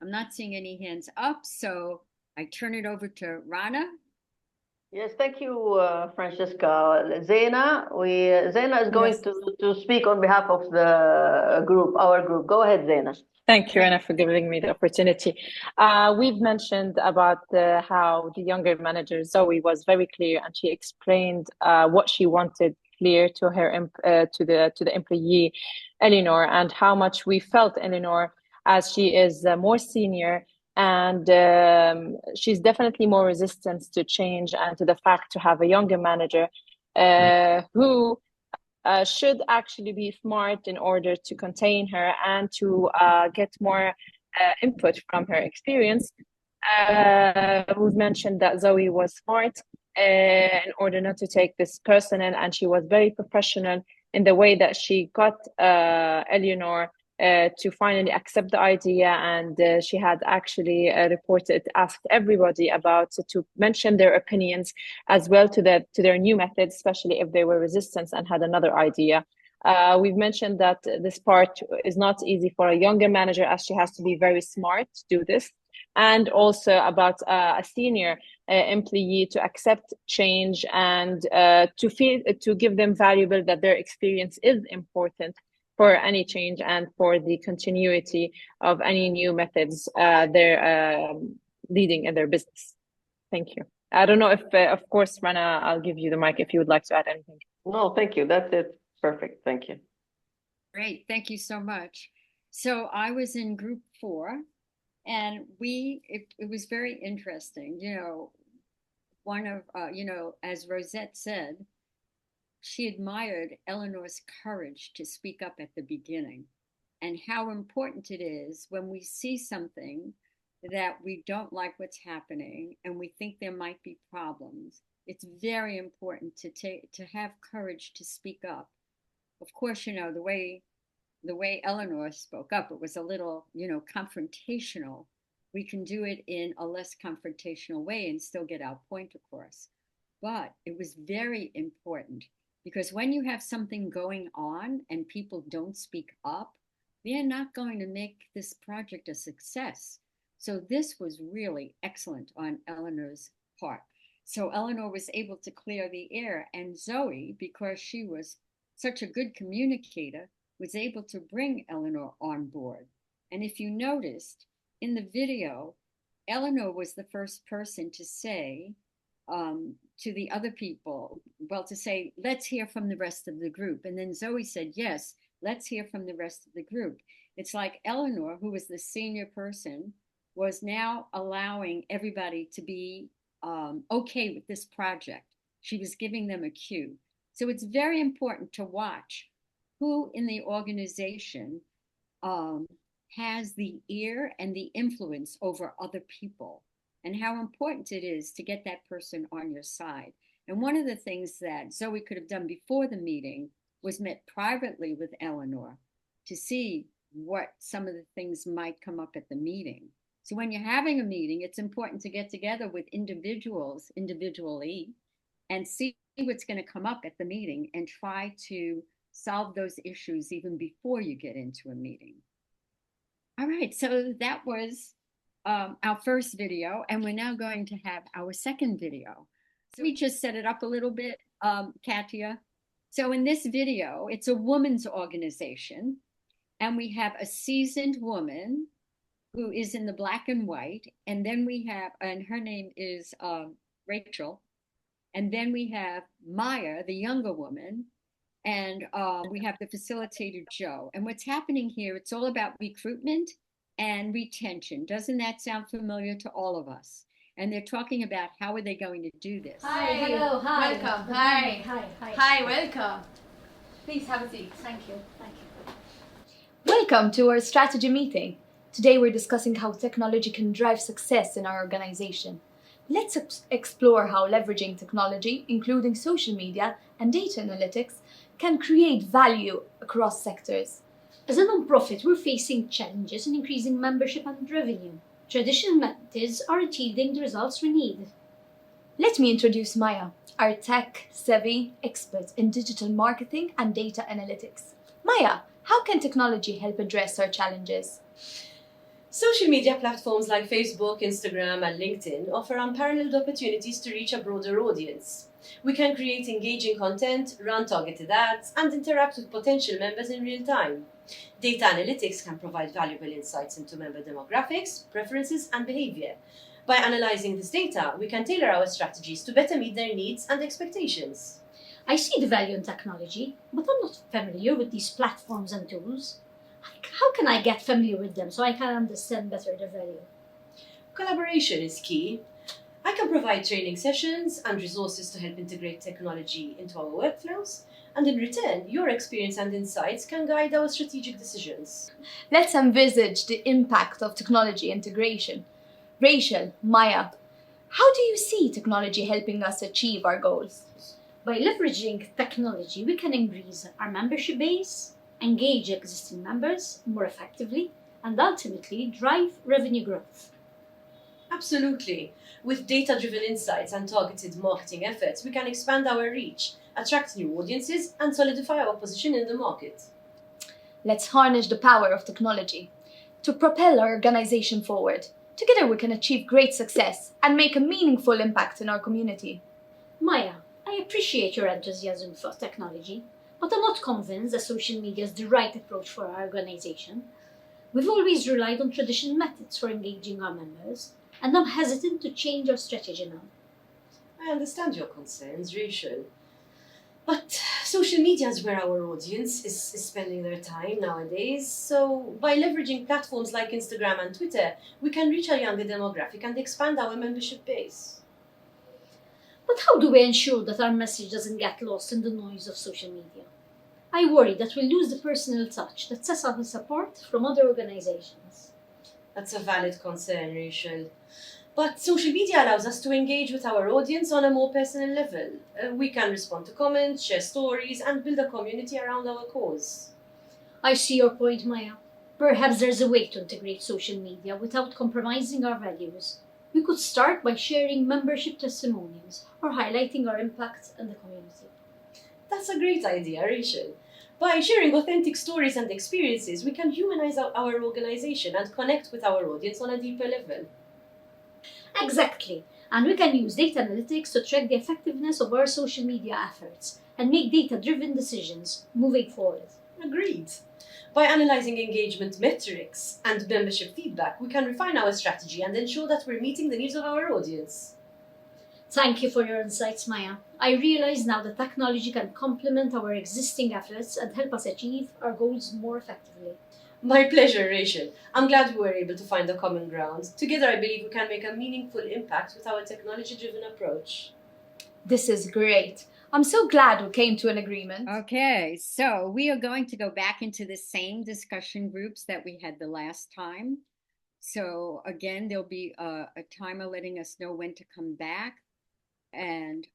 I'm not seeing any hands up, so I turn it over to Rana. Yes, thank you, Francesca. Zena, Zena is going to speak on behalf of the group, our group. Go ahead, Zena. Thank you, Anna, for giving me the opportunity. We've mentioned about how the younger manager, Zoe, was very clear, and she explained what she wanted clear to her to the employee, Eleanor, and how much we felt Eleanor, as she is more senior, and she's definitely more resistant to change and to the fact to have a younger manager who should actually be smart in order to contain her and to get more input from her experience. We've mentioned that Zoe was smart in order not to take this personal, and she was very professional in the way that she got Eleanor to finally accept the idea, and she had actually asked everybody to mention their opinions as well to their new methods, especially if they were resistant and had another idea. We've mentioned that this part is not easy for a younger manager, as she has to be very smart to do this, and also about a senior employee to accept change and to give them valuable that their experience is important for any change and for the continuity of any new methods they're leading in their business. Thank you. I don't know if, of course, Rana, I'll give you the mic if you would like to add anything. No, thank you. That's it. Perfect. Thank you. Great. Thank you so much. So I was in group 4, and it was very interesting. One of, as Rosette said, she admired Eleanor's courage to speak up at the beginning, and how important it is when we see something that we don't like what's happening and we think there might be problems. It's very important to have courage to speak up. Of course, the way Eleanor spoke up, it was a little, confrontational. We can do it in a less confrontational way and still get our point across. But it was very important, because when you have something going on and people don't speak up, they're not going to make this project a success. So this was really excellent on Eleanor's part. So Eleanor was able to clear the air, and Zoe, because she was such a good communicator, was able to bring Eleanor on board. And if you noticed in the video, Eleanor was the first person to say to the other people, to say, let's hear from the rest of the group. And then Zoe said, yes, let's hear from the rest of the group. It's like Eleanor, who was the senior person, was now allowing everybody to be okay with this project. She was giving them a cue. So it's very important to watch who in the organization has the ear and the influence over other people, and how important it is to get that person on your side. And one of the things that Zoe could have done before the meeting was met privately with Eleanor to see what some of the things might come up at the meeting. So when you're having a meeting, it's important to get together with individuals individually and see what's going to come up at the meeting and try to solve those issues even before you get into a meeting. All right, so that was our first video, and we're now going to have our second video. So we just set it up a little bit, Katia. So in this video, it's a women's organization, and we have a seasoned woman who is in the black and white, and then we have, and her name is Rachel, and then we have Maya, the younger woman, and we have the facilitator, Joe. And what's happening here, it's all about recruitment and retention. Doesn't that sound familiar to all of us? And they're talking about how are they going to do this. Hi, hello, hi. Welcome, hi. Hi, welcome. Please have a seat. Thank you. Thank you. Welcome to our strategy meeting. Today we're discussing how technology can drive success in our organization. Let's explore how leveraging technology, including social media and data analytics, can create value across sectors. As a non-profit, we're facing challenges in increasing membership and revenue. Traditional methods aren't yielding the results we need. Let me introduce Maya, our tech-savvy expert in digital marketing and data analytics. Maya, how can technology help address our challenges? Social media platforms like Facebook, Instagram, and LinkedIn offer unparalleled opportunities to reach a broader audience. We can create engaging content, run targeted ads, and interact with potential members in real time. Data analytics can provide valuable insights into member demographics, preferences, and behavior. By analyzing this data, we can tailor our strategies to better meet their needs and expectations. I see the value in technology, but I'm not familiar with these platforms and tools. How can I get familiar with them so I can understand better their value? Collaboration is key. I can provide training sessions and resources to help integrate technology into our workflows, and in return, your experience and insights can guide our strategic decisions. Let's envisage the impact of technology integration. Rachel, Maya, how do you see technology helping us achieve our goals? By leveraging technology, we can increase our membership base, engage existing members more effectively, and ultimately drive revenue growth. Absolutely. With data-driven insights and targeted marketing efforts, we can expand our reach, attract new audiences, and solidify our position in the market. Let's harness the power of technology to propel our organization forward. Together we can achieve great success and make a meaningful impact in our community. Maya, I appreciate your enthusiasm for technology, but I'm not convinced that social media is the right approach for our organization. We've always relied on traditional methods for engaging our members, and I'm hesitant to change our strategy now. I understand your concerns, Rachel. But social media is where our audience is spending their time nowadays. So by leveraging platforms like Instagram and Twitter, we can reach a younger demographic and expand our membership base. But how do we ensure that our message doesn't get lost in the noise of social media? I worry that we'll lose the personal touch that sets us apart from other organizations. That's a valid concern, Rachel. But social media allows us to engage with our audience on a more personal level. We can respond to comments, share stories, and build a community around our cause. I see your point, Maya. Perhaps there's a way to integrate social media without compromising our values. We could start by sharing membership testimonials or highlighting our impact in the community. That's a great idea, Rachel. By sharing authentic stories and experiences, we can humanize our organization and connect with our audience on a deeper level. Exactly. And we can use data analytics to track the effectiveness of our social media efforts and make data-driven decisions moving forward. Agreed. By analyzing engagement metrics and membership feedback, we can refine our strategy and ensure that we're meeting the needs of our audience. Thank you for your insights, Maya. I realize now that technology can complement our existing efforts and help us achieve our goals more effectively. My pleasure, Rachel. I'm glad we were able to find a common ground. Together, I believe we can make a meaningful impact with our technology-driven approach. This is great. I'm so glad we came to an agreement. Okay, so we are going to go back into the same discussion groups that we had the last time. So again, there'll be a timer letting us know when to come back. And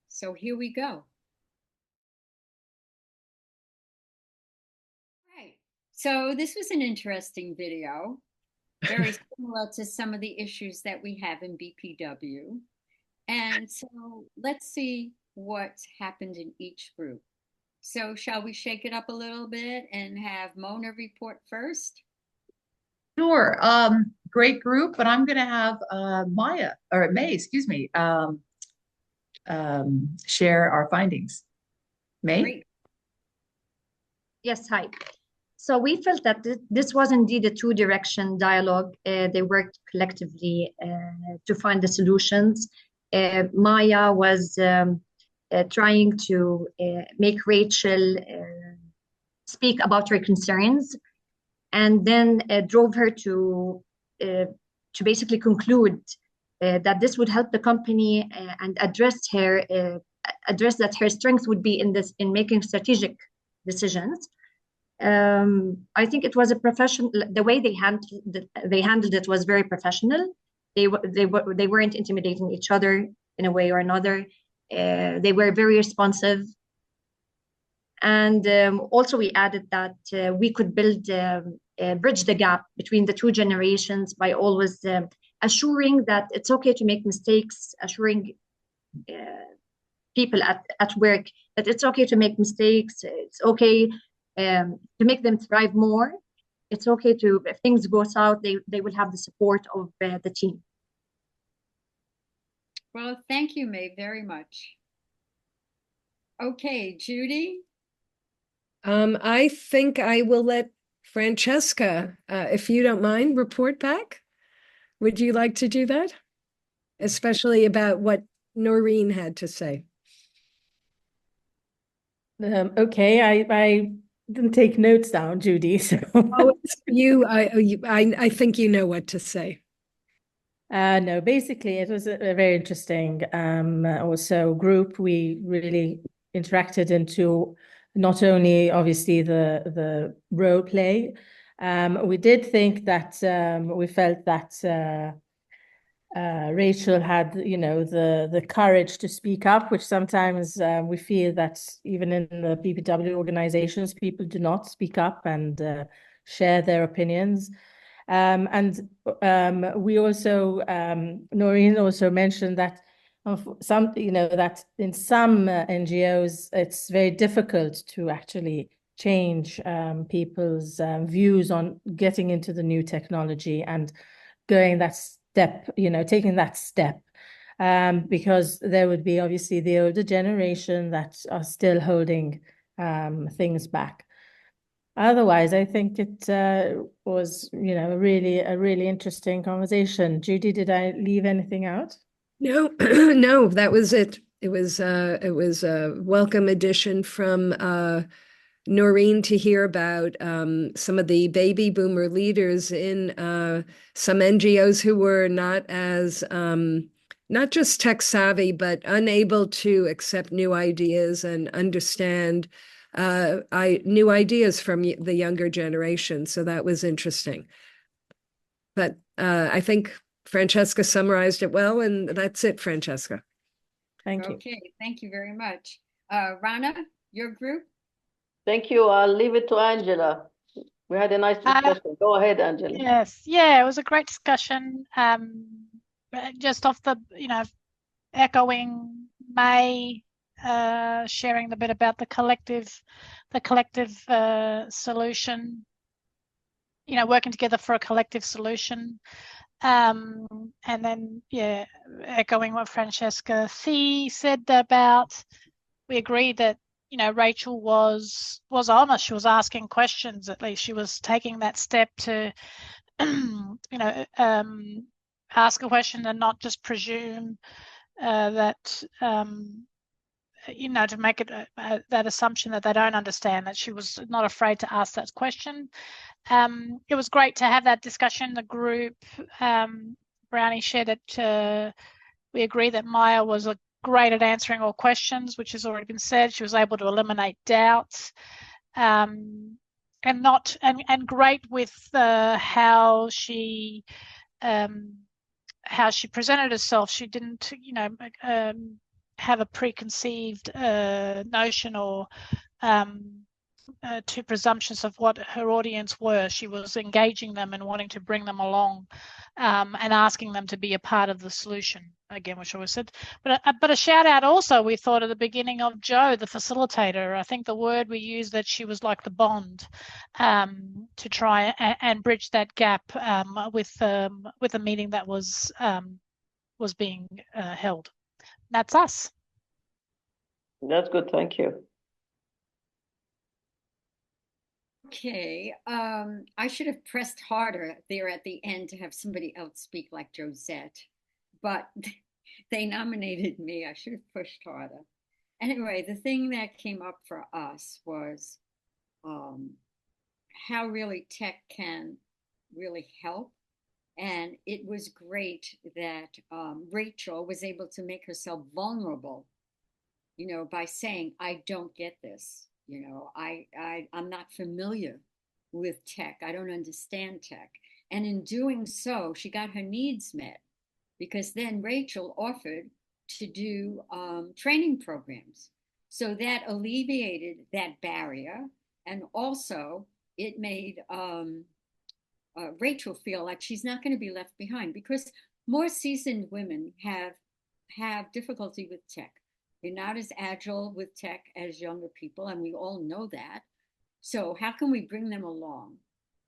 so here we go. Right. So this was an interesting video. very similar to some of the issues that we have in BPW. And so let's see what happened in each group. So shall we shake it up a little bit and have Mona report first? Sure. Great group, but I'm going to have May, excuse me, share our findings. May? Great. Yes, hi. So we felt that this was indeed a two-direction dialogue. They worked collectively to find the solutions. Maya was trying to make Rachel speak about her concerns, and then drove her to basically conclude that this would help the company and address that her strength would be in making strategic decisions. I think it was a professional. The way they handled it was very professional. They weren't intimidating each other in a way or another. They were very responsive. And also we added that we could bridge the gap between the two generations by always assuring that it's okay to make mistakes, assuring people at work that it's okay to make mistakes, it's okay to make them thrive more. It's okay to, if things go south, they will have the support of the team. Well, thank you, May, very much. Okay, Judy? I think I will let Francesca, if you don't mind, report back. Would you like to do that? Especially about what Noreen had to say. Okay, I didn't take notes down, Judy. So I think you know what to say. No, basically it was a very interesting also group. We really interacted into not only obviously the role play. We did think that we felt that Rachel had, the courage to speak up, which sometimes we feel that even in the BPW organizations, people do not speak up and share their opinions. And we also, Noreen also mentioned that that in some NGOs, it's very difficult to actually change people's views on getting into the new technology and going that step, taking that step, because there would be obviously the older generation that are still holding things back. Otherwise, I think it was, a really interesting conversation. Judy, did I leave anything out? No, no, that was it. It was a welcome addition from Noreen to hear about some of the baby boomer leaders in some NGOs who were not just tech savvy, but unable to accept new ideas and understand new ideas from the younger generation. So that was interesting. But I think Francesca summarized it well, and that's it, Francesca. Thank you. Okay, thank you very much. Rana, your group? Thank you. I'll leave it to Angela. We had a nice discussion. Go ahead, Angela. Yes, yeah, it was a great discussion. Just off the, echoing May, sharing a bit about the collective solution, working together for a collective solution. And then, echoing what Francesca said about, we agreed that, Rachel was honest. She was asking questions. At least she was taking that step to, ask a question and not just presume that, to make it that assumption that they don't understand, that she was not afraid to ask that question. It was great to have that discussion in the group. Brownie shared that we agree that Maya was great at answering all questions, which has already been said. She was able to eliminate doubts, and great with how she presented herself. She didn't, have a preconceived notion or too presumptuous of what her audience were. She was engaging them and wanting to bring them along, and asking them to be a part of the solution, again, which I always said. But a shout out also, we thought at the beginning, of Jo, the facilitator. I think the word we used, that she was like the bond, to try and bridge that gap with a meeting that was being held. That's us. That's good. Thank you. Okay, I should have pressed harder there at the end to have somebody else speak like Josette, but they nominated me. I should have pushed harder. Anyway, the thing that came up for us was how really tech can really help. And it was great that Rachel was able to make herself vulnerable, by saying, I don't get this. I'm not familiar with tech. I don't understand tech. And in doing so, she got her needs met, because then Rachel offered to do training programs. So that alleviated that barrier. And also it made Rachel feel like she's not going to be left behind, because more seasoned women have difficulty with tech. They're not as agile with tech as younger people, and we all know that. So how can we bring them along?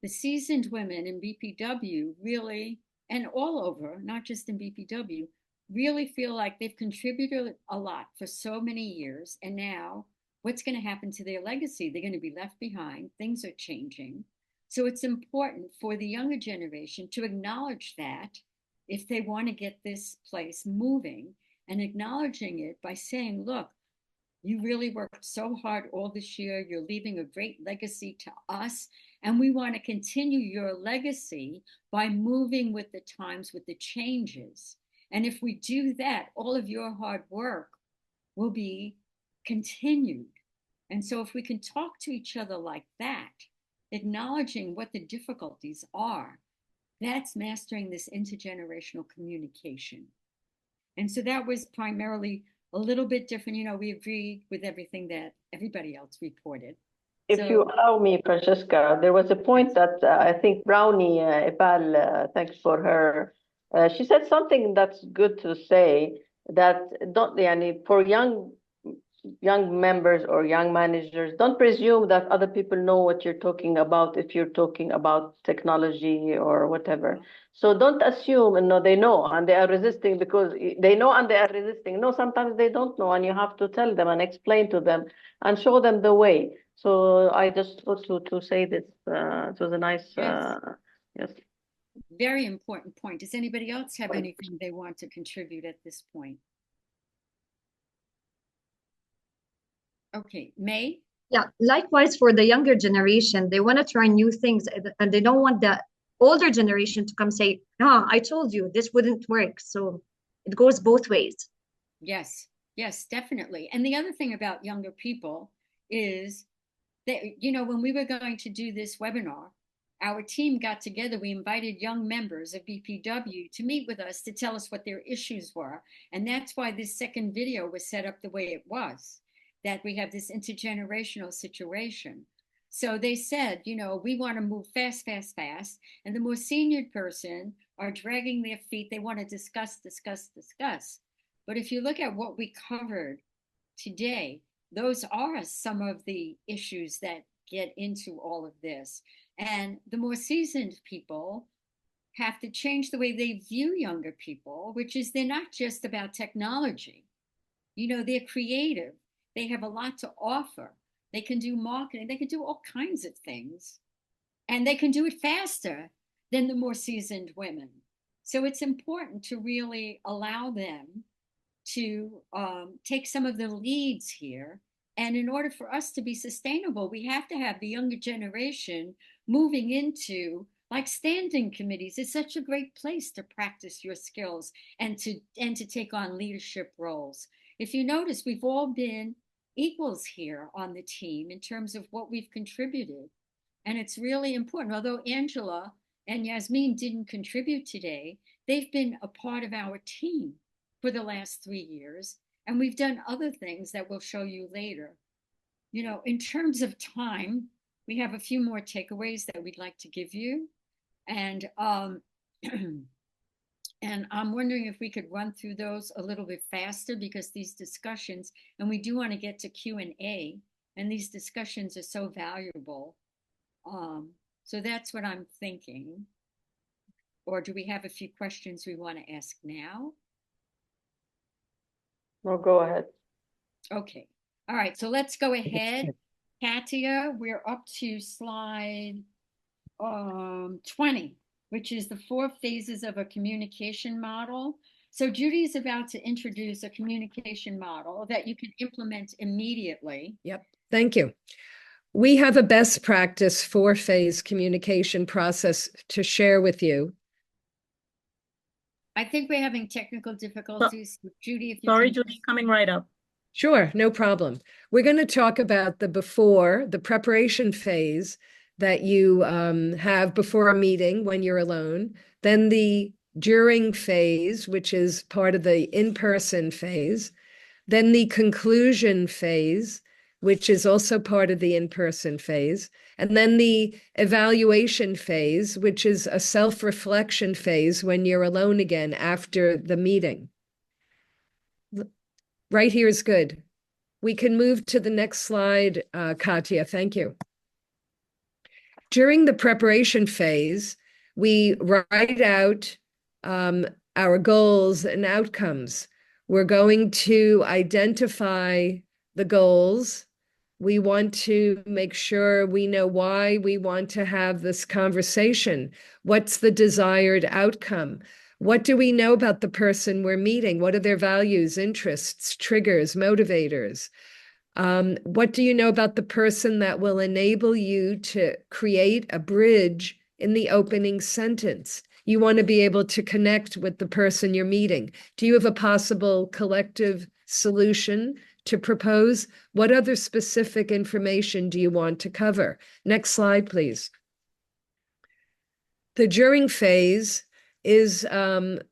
The seasoned women in BPW really, and all over, not just in BPW, really feel like they've contributed a lot for so many years. And now what's going to happen to their legacy? They're going to be left behind. Things are changing. So it's important for the younger generation to acknowledge that if they want to get this place moving, and acknowledging it by saying, look, you really worked so hard all this year. You're leaving a great legacy to us. And we want to continue your legacy by moving with the times, with the changes. And if we do that, all of your hard work will be continued. And so if we can talk to each other like that, acknowledging what the difficulties are, that's mastering this intergenerational communication. And so that was primarily a little bit different. We agreed with everything that everybody else reported. If you allow me, Francesca, there was a point that I think Brownie Epal, thanks for her. She said something that's good to say, that for young members or young managers, don't presume that other people know what you're talking about if you're talking about technology or whatever. So don't assume, they know and they are resisting because they know and they are resisting. No, sometimes they don't know, and you have to tell them and explain to them and show them the way. So I just thought to say this. It was a nice, yes. Very important point. Does anybody else have anything they want to contribute at this point? Okay, May? Yeah, likewise for the younger generation, they want to try new things, and they don't want the older generation to come say, no, I told you this wouldn't work. So it goes both ways. Yes, definitely. And the other thing about younger people is that, when we were going to do this webinar, our team got together. We invited young members of BPW to meet with us to tell us what their issues were. And that's why this second video was set up the way it was, that we have this intergenerational situation. So they said, we want to move fast. And the more senior person are dragging their feet. They want to discuss. But if you look at what we covered today, those are some of the issues that get into all of this. And the more seasoned people have to change the way they view younger people, which is they're not just about technology. They're creative. They have a lot to offer. They can do marketing. They can do all kinds of things. And they can do it faster than the more seasoned women. So it's important to really allow them to take some of the leads here. And in order for us to be sustainable, we have to have the younger generation moving into like standing committees. It's such a great place to practice your skills and to take on leadership roles. If you notice, we've all been equals here on the team in terms of what we've contributed. And it's really important. Although Angela and Yasmin didn't contribute today, they've been a part of our team for the last 3 years. And we've done other things that we'll show you later. In terms of time, we have a few more takeaways that we'd like to give you. And and I'm wondering if we could run through those a little bit faster, because these discussions, and we do want to get to Q&A, and these discussions are so valuable. So that's what I'm thinking. Or do we have a few questions we want to ask now? No, go ahead. Okay. All right. So let's go ahead. Katia, we're up to slide 20, which is the 4 phases of a communication model. So Judy is about to introduce a communication model that you can implement immediately. Yep. Thank you. We have a best practice 4-phase communication process to share with you. I think we're having technical difficulties. Judy, if you Sorry, can... Judy, coming right up. Sure, no problem. We're going to talk about the before, the preparation phase that you have before a meeting when you're alone, then the during phase, which is part of the in-person phase, then the conclusion phase, which is also part of the in-person phase, and then the evaluation phase, which is a self-reflection phase when you're alone again after the meeting. Right here is good. We can move to the next slide, Katia. Thank you. During the preparation phase, we write out our goals and outcomes. We're going to identify the goals. We want to make sure we know why we want to have this conversation. What's the desired outcome? What do we know about the person we're meeting? What are their values, interests, triggers, motivators? What do you know about the person that will enable you to create a bridge in the opening sentence? You want to be able to connect with the person you're meeting. Do you have a possible collective solution to propose? What other specific information do you want to cover? Next slide, please. The during phase is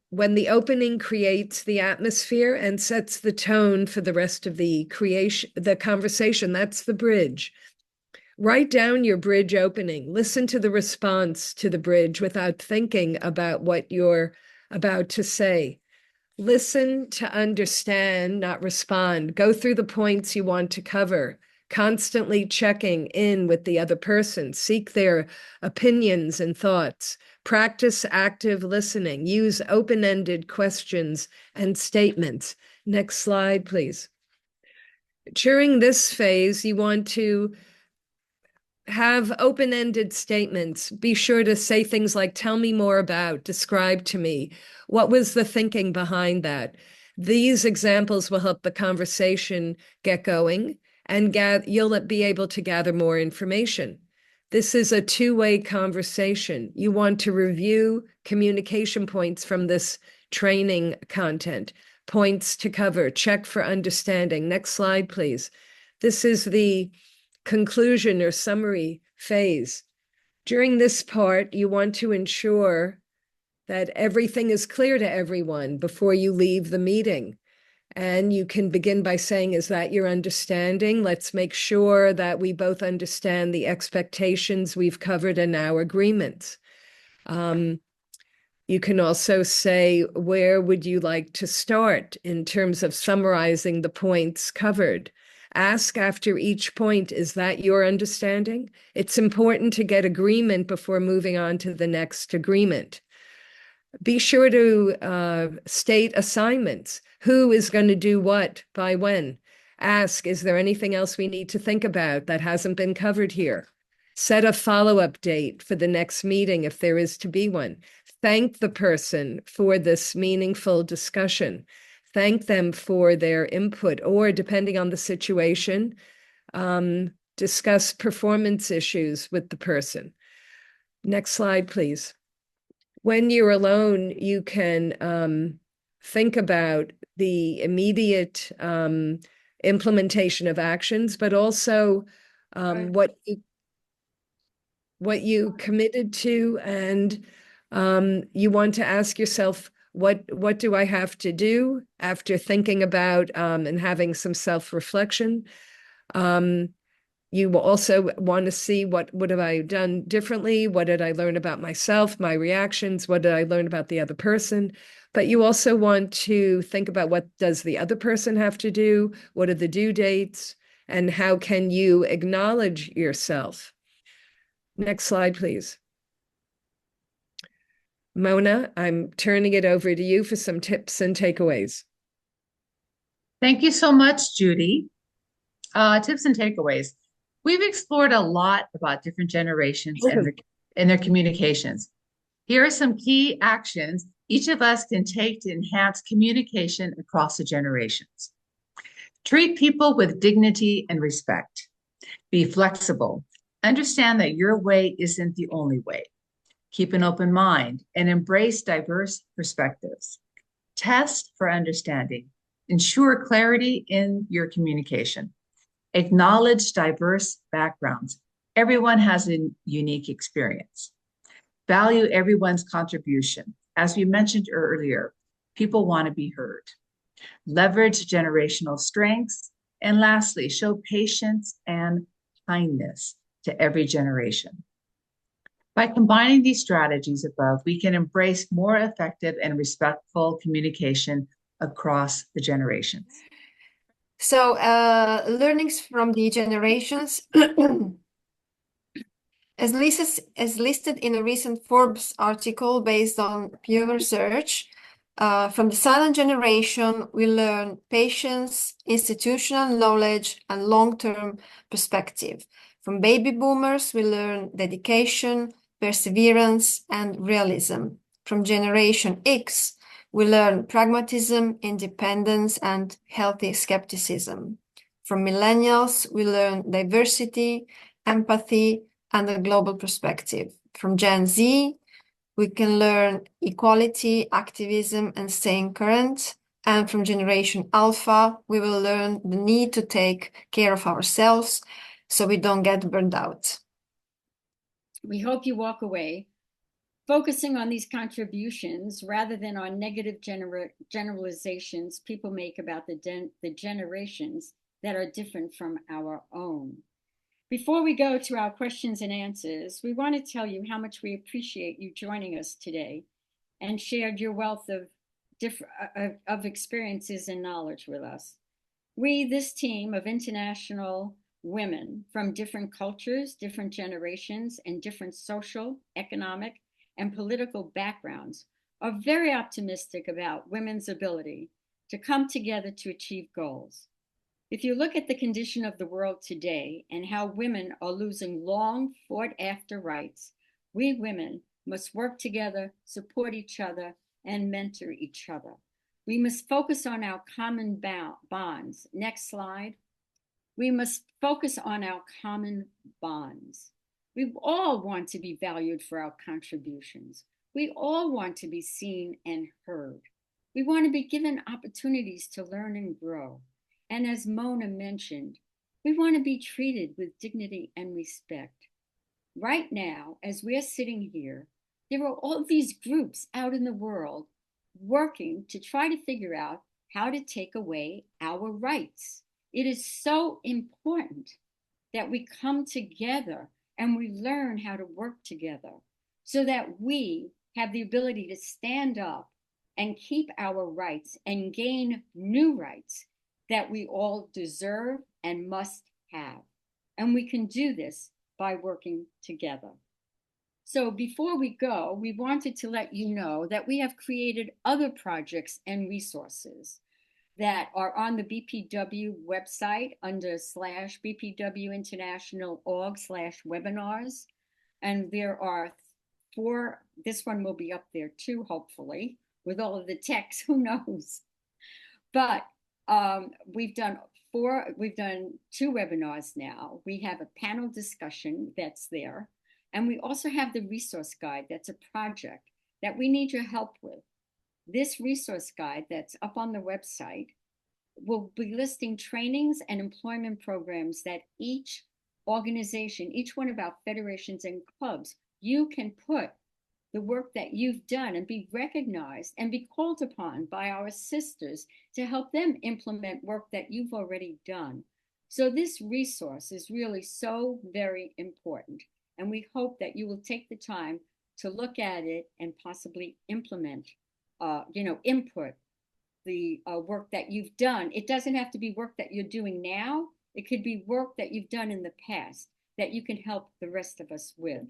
when the opening creates the atmosphere and sets the tone for the rest of the conversation. That's the bridge. Write down your bridge opening. Listen to the response to the bridge without thinking about what you're about to say. Listen to understand, not respond. Go through the points you want to cover, constantly checking in with the other person. Seek their opinions and thoughts. Practice active listening. Use open-ended questions and statements. Next slide, please. During this phase, you want to have open-ended statements. Be sure to say things like, tell me more about, describe to me. What was the thinking behind that? These examples will help the conversation get going, and you'll be able to gather more information. This is a two-way conversation. You want to review communication points from this training content, points to cover, check for understanding. Next slide, please. This is the conclusion or summary phase. During this part, you want to ensure that everything is clear to everyone before you leave the meeting. And you can begin by saying, is that your understanding? Let's make sure that we both understand the expectations we've covered in our agreements. You can also say, where would you like to start in terms of summarizing the points covered? Ask after each point, is that your understanding? It's important to get agreement before moving on to the next agreement. Be sure to state assignments. Who is going to do what by when? Ask, is there anything else we need to think about that hasn't been covered here? Set a follow-up date for the next meeting if there is to be one. Thank the person for this meaningful discussion. Thank them for their input, or depending on the situation, discuss performance issues with the person. Next slide, please. When you're alone, you can think about the immediate implementation of actions, but also what you committed to, and you want to ask yourself, what do I have to do after thinking about and having some self-reflection? You will also want to see what have I done differently? What did I learn about myself, my reactions? What did I learn about the other person? But you also want to think about what does the other person have to do? What are the due dates? And how can you acknowledge yourself? Next slide, please. Mona, I'm turning it over to you for some tips and takeaways. Thank you so much, Judy. Tips and takeaways. We've explored a lot about different generations and their communications. Here are some key actions each of us can take to enhance communication across the generations. Treat people with dignity and respect. Be flexible. Understand that your way isn't the only way. Keep an open mind and embrace diverse perspectives. Test for understanding. Ensure clarity in your communication. Acknowledge diverse backgrounds. Everyone has a unique experience. Value everyone's contribution. As we mentioned earlier, people want to be heard. Leverage generational strengths. And lastly, show patience and kindness to every generation. By combining these strategies above, we can embrace more effective and respectful communication across the generations. So, learnings from the generations. As listed in a recent Forbes article based on peer research, from the silent generation, we learn patience, institutional knowledge, and long-term perspective. From baby boomers, we learn dedication, perseverance, and realism. From Generation X, we learn pragmatism, independence, and healthy skepticism. From millennials, we learn diversity, empathy, and a global perspective. From Gen Z, we can learn equality, activism, and staying current. And from Generation Alpha, we will learn the need to take care of ourselves so we don't get burned out. We hope you walk away focusing on these contributions rather than on negative generalizations people make about the generations that are different from our own. Before we go to our questions and answers, we want to tell you how much we appreciate you joining us today and shared your wealth of experiences and knowledge with us. We, this team of international women from different cultures, different generations, and different social, economic, and political backgrounds, are very optimistic about women's ability to come together to achieve goals. If you look at the condition of the world today and how women are losing long fought after rights, we women must work together, support each other, and mentor each other. We must focus on our common bonds. Next slide. We must focus on our common bonds. We all want to be valued for our contributions. We all want to be seen and heard. We want to be given opportunities to learn and grow. And as Mona mentioned, we want to be treated with dignity and respect. Right now, as we're sitting here, there are all these groups out in the world working to try to figure out how to take away our rights. It is so important that we come together and we learn how to work together so that we have the ability to stand up and keep our rights and gain new rights that we all deserve and must have. And we can do this by working together. So before we go, we wanted to let you know that we have created other projects and resources that are on the BPW website under /BPW International org/webinars. And there are 4, this one will be up there too, hopefully, with all of the text, who knows? But we've done 2 webinars now. We have a panel discussion that's there. And we also have the resource guide that's a project that we need your help with. This resource guide that's up on the website will be listing trainings and employment programs that each organization, each one of our federations and clubs, you can put the work that you've done and be recognized and be called upon by our sisters to help them implement work that you've already done. So this resource is really so very important, and we hope that you will take the time to look at it and possibly implement, input the work that you've done. It doesn't have to be work that you're doing now. It could be work that you've done in the past that you can help the rest of us with.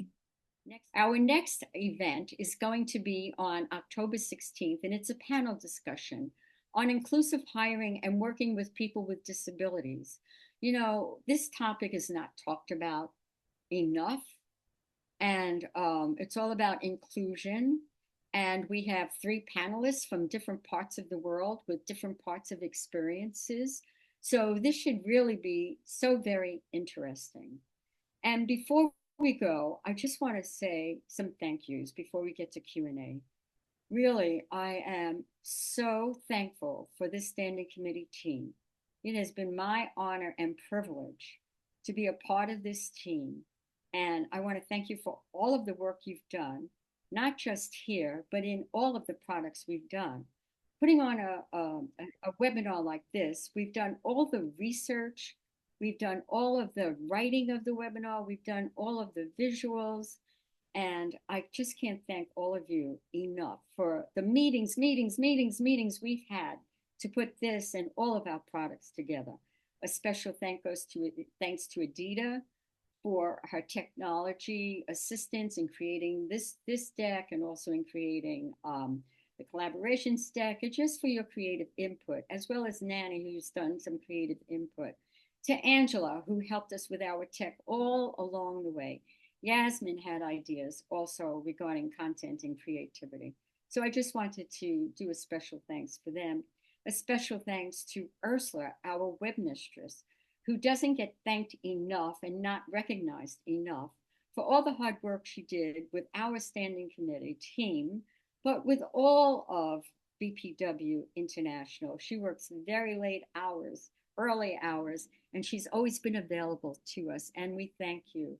Our next event is going to be on October 16th, and it's a panel discussion on inclusive hiring and working with people with disabilities. You know, this topic is not talked about enough, and it's all about inclusion. And we have 3 panelists from different parts of the world with different parts of experiences. So this should really be so very interesting. And before we go, I just want to say some thank yous before we get to Q&A. Really, I am so thankful for this standing committee team. It has been my honor and privilege to be a part of this team. And I want to thank you for all of the work you've done, not just here, but in all of the products we've done. Putting on a webinar like this, we've done all the research, we've done all of the writing of the webinar, we've done all of the visuals, and I just can't thank all of you enough for the meetings we've had to put this and all of our products together. A special thanks to Adita for her technology assistance in creating this deck, and also in creating the collaborations deck, and just for your creative input, as well as Nanny, who's done some creative input. To Angela, who helped us with our tech all along the way. Yasmin had ideas also regarding content and creativity. So I just wanted to do a special thanks for them. A special thanks to Ursula, our webmistress, who doesn't get thanked enough and not recognized enough for all the hard work she did with our standing committee team, but with all of BPW International. She works very late hours, early hours, and she's always been available to us. And we thank you,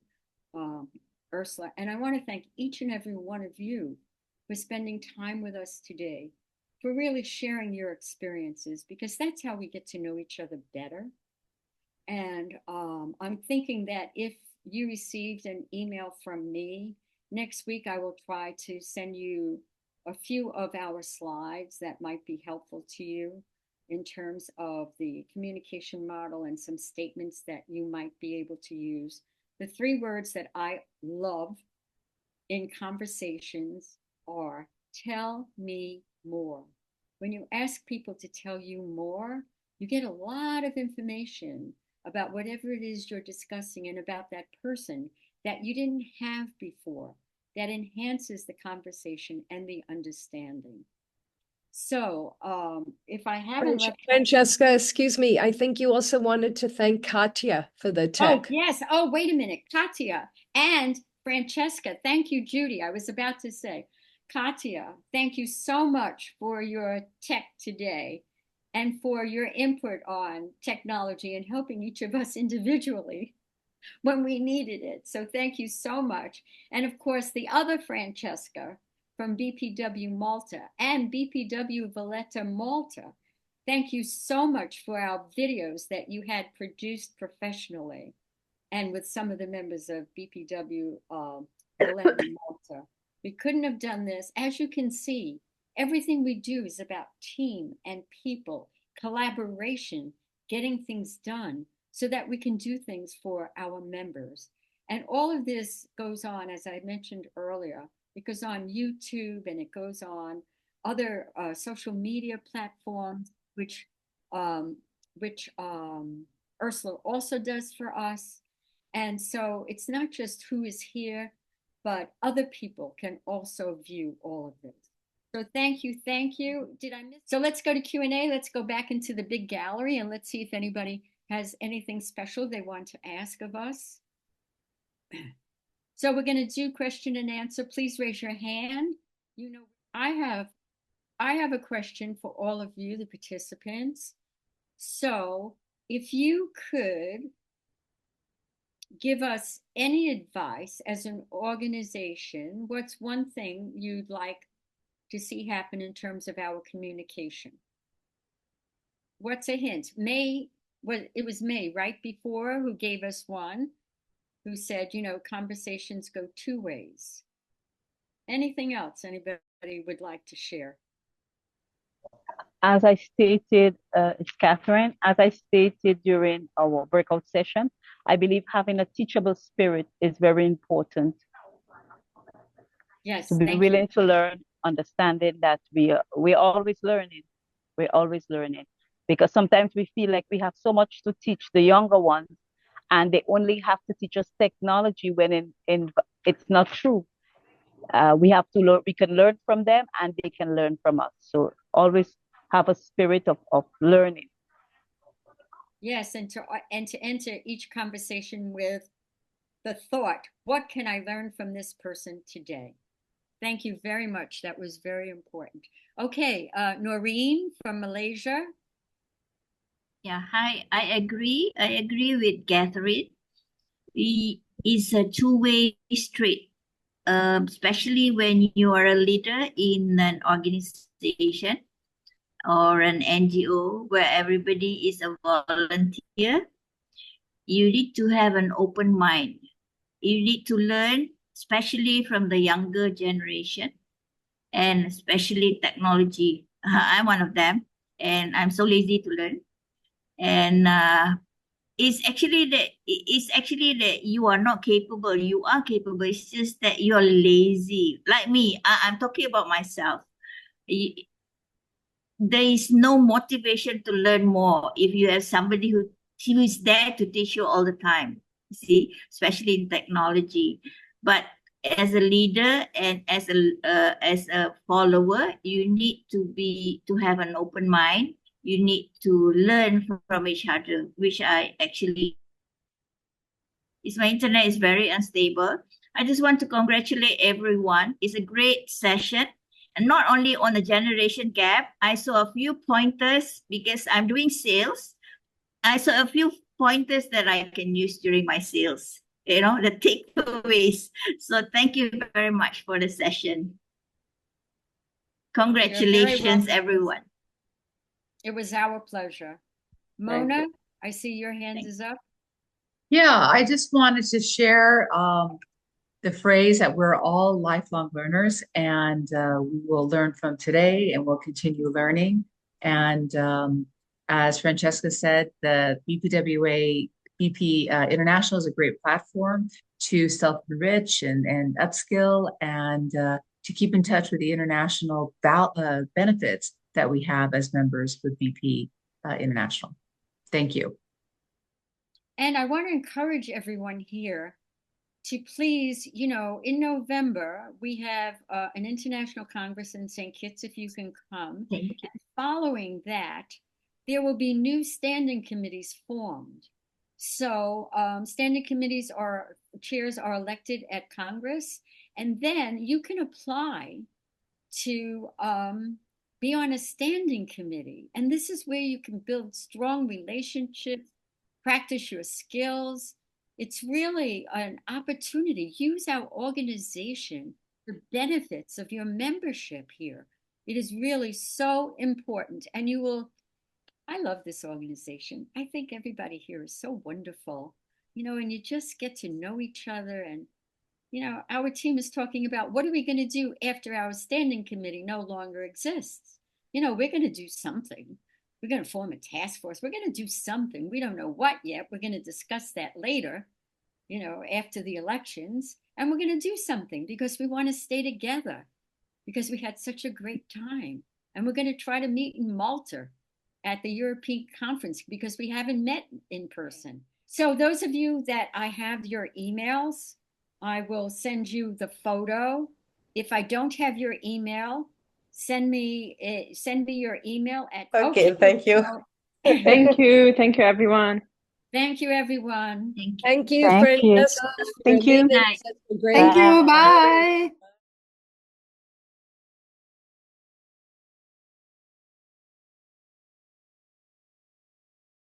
Ursula. And I want to thank each and every one of you for spending time with us today, for really sharing your experiences, because that's how we get to know each other better. And I'm thinking that if you received an email from me, next week I will try to send you a few of our slides that might be helpful to you in terms of the communication model and some statements that you might be able to use. The 3 words that I love in conversations are tell me more. When you ask people to tell you more, you get a lot of information about whatever it is you're discussing and about that person that you didn't have before, that enhances the conversation and the understanding. So if I haven't left... Francesca, excuse me, I think you also wanted to thank Katya for the tech. Oh, yes. Oh, wait a minute. Katya and Francesca. Thank you, Judy. I was about to say, Katya, thank you so much for your tech today and for your input on technology and helping each of us individually when we needed it. So thank you so much. And of course, the other Francesca from BPW Malta and BPW Valletta Malta, thank you so much for our videos that you had produced professionally and with some of the members of BPW Valletta Malta. We couldn't have done this. As you can see, everything we do is about team and people, collaboration, getting things done so that we can do things for our members. And all of this goes on, as I mentioned earlier, it goes on YouTube and it goes on other social media platforms, which Ursula also does for us. And so it's not just who is here, but other people can also view all of this. So thank you, thank you. Did I miss? So let's go to Q&A. Let's go back into the big gallery and let's see if anybody has anything special they want to ask of us. So we're going to do question and answer. Please raise your hand. You know, I have a question for all of you, the participants. So if you could give us any advice as an organization, what's one thing you'd like to see happen in terms of our communication? What's a hint? May it was May, right before, who gave us one, who said, conversations go two ways. Anything else anybody would like to share? As I stated, it's Catherine, as I stated during our breakout session, I believe having a teachable spirit is very important. Yes, to be willing to learn, understanding that we're always learning. We're always learning. Because sometimes we feel like we have so much to teach the younger ones, and they only have to teach us technology when it's not true. We have to learn, we can learn from them and they can learn from us. So always have a spirit of learning. Yes, and to enter each conversation with the thought, what can I learn from this person today? Thank you very much. That was very important. Okay, Noreen from Malaysia. Yeah, hi. I agree with Catherine. It's a two-way street, especially when you are a leader in an organization or an NGO where everybody is a volunteer. You need to have an open mind. You need to learn, especially from the younger generation, and especially technology. I'm one of them, and I'm so lazy to learn. And it's actually that you are not capable. You are capable. It's just that you're lazy. Like me, I'm talking about myself. There is no motivation to learn more if you have somebody who is there to teach you all the time. See, especially in technology. But as a leader and as a follower, you need to have an open mind. You need to learn from each other, which I actually. My internet is very unstable. I just want to congratulate everyone. It's a great session. And not only on the generation gap, I saw a few pointers because I'm doing sales. I saw a few pointers that I can use during my sales, the takeaways. So thank you very much for the session. Congratulations, everyone. It was our pleasure. Mona, I see your hand is up. Yeah, I just wanted to share the phrase that we're all lifelong learners, and we will learn from today and we'll continue learning. And as Francesca said, the BP International is a great platform to self-enrich and upskill and to keep in touch with the international benefits that we have as members with BP International. Thank you. And I want to encourage everyone here to please, in November, we have an international congress in St. Kitts, if you can come. Thank you. And following that, there will be new standing committees formed. So standing committees chairs are elected at Congress, and then you can apply to be on a standing committee. And this is where you can build strong relationships, practice your skills. It's really an opportunity. Use our organization for benefits of your membership here. It is really so important. And I love this organization. I think everybody here is so wonderful, and you just get to know each other. And, our team is talking about what are we going to do after our standing committee no longer exists? We're going to do something. We're going to form a task force. We're going to do something. We don't know what yet. We're going to discuss that later, after the elections. And we're going to do something because we want to stay together because we had such a great time. And we're going to try to meet in Malta at the European conference because we haven't met in person. So those of you that I have your emails, I will send you the photo. If I don't have your email, send me your email at. Okay, thank you. Thank you. Thank you, everyone. Thank you, everyone. Thank you, Thank you. Francesca. Thank you. Thank you. Bye.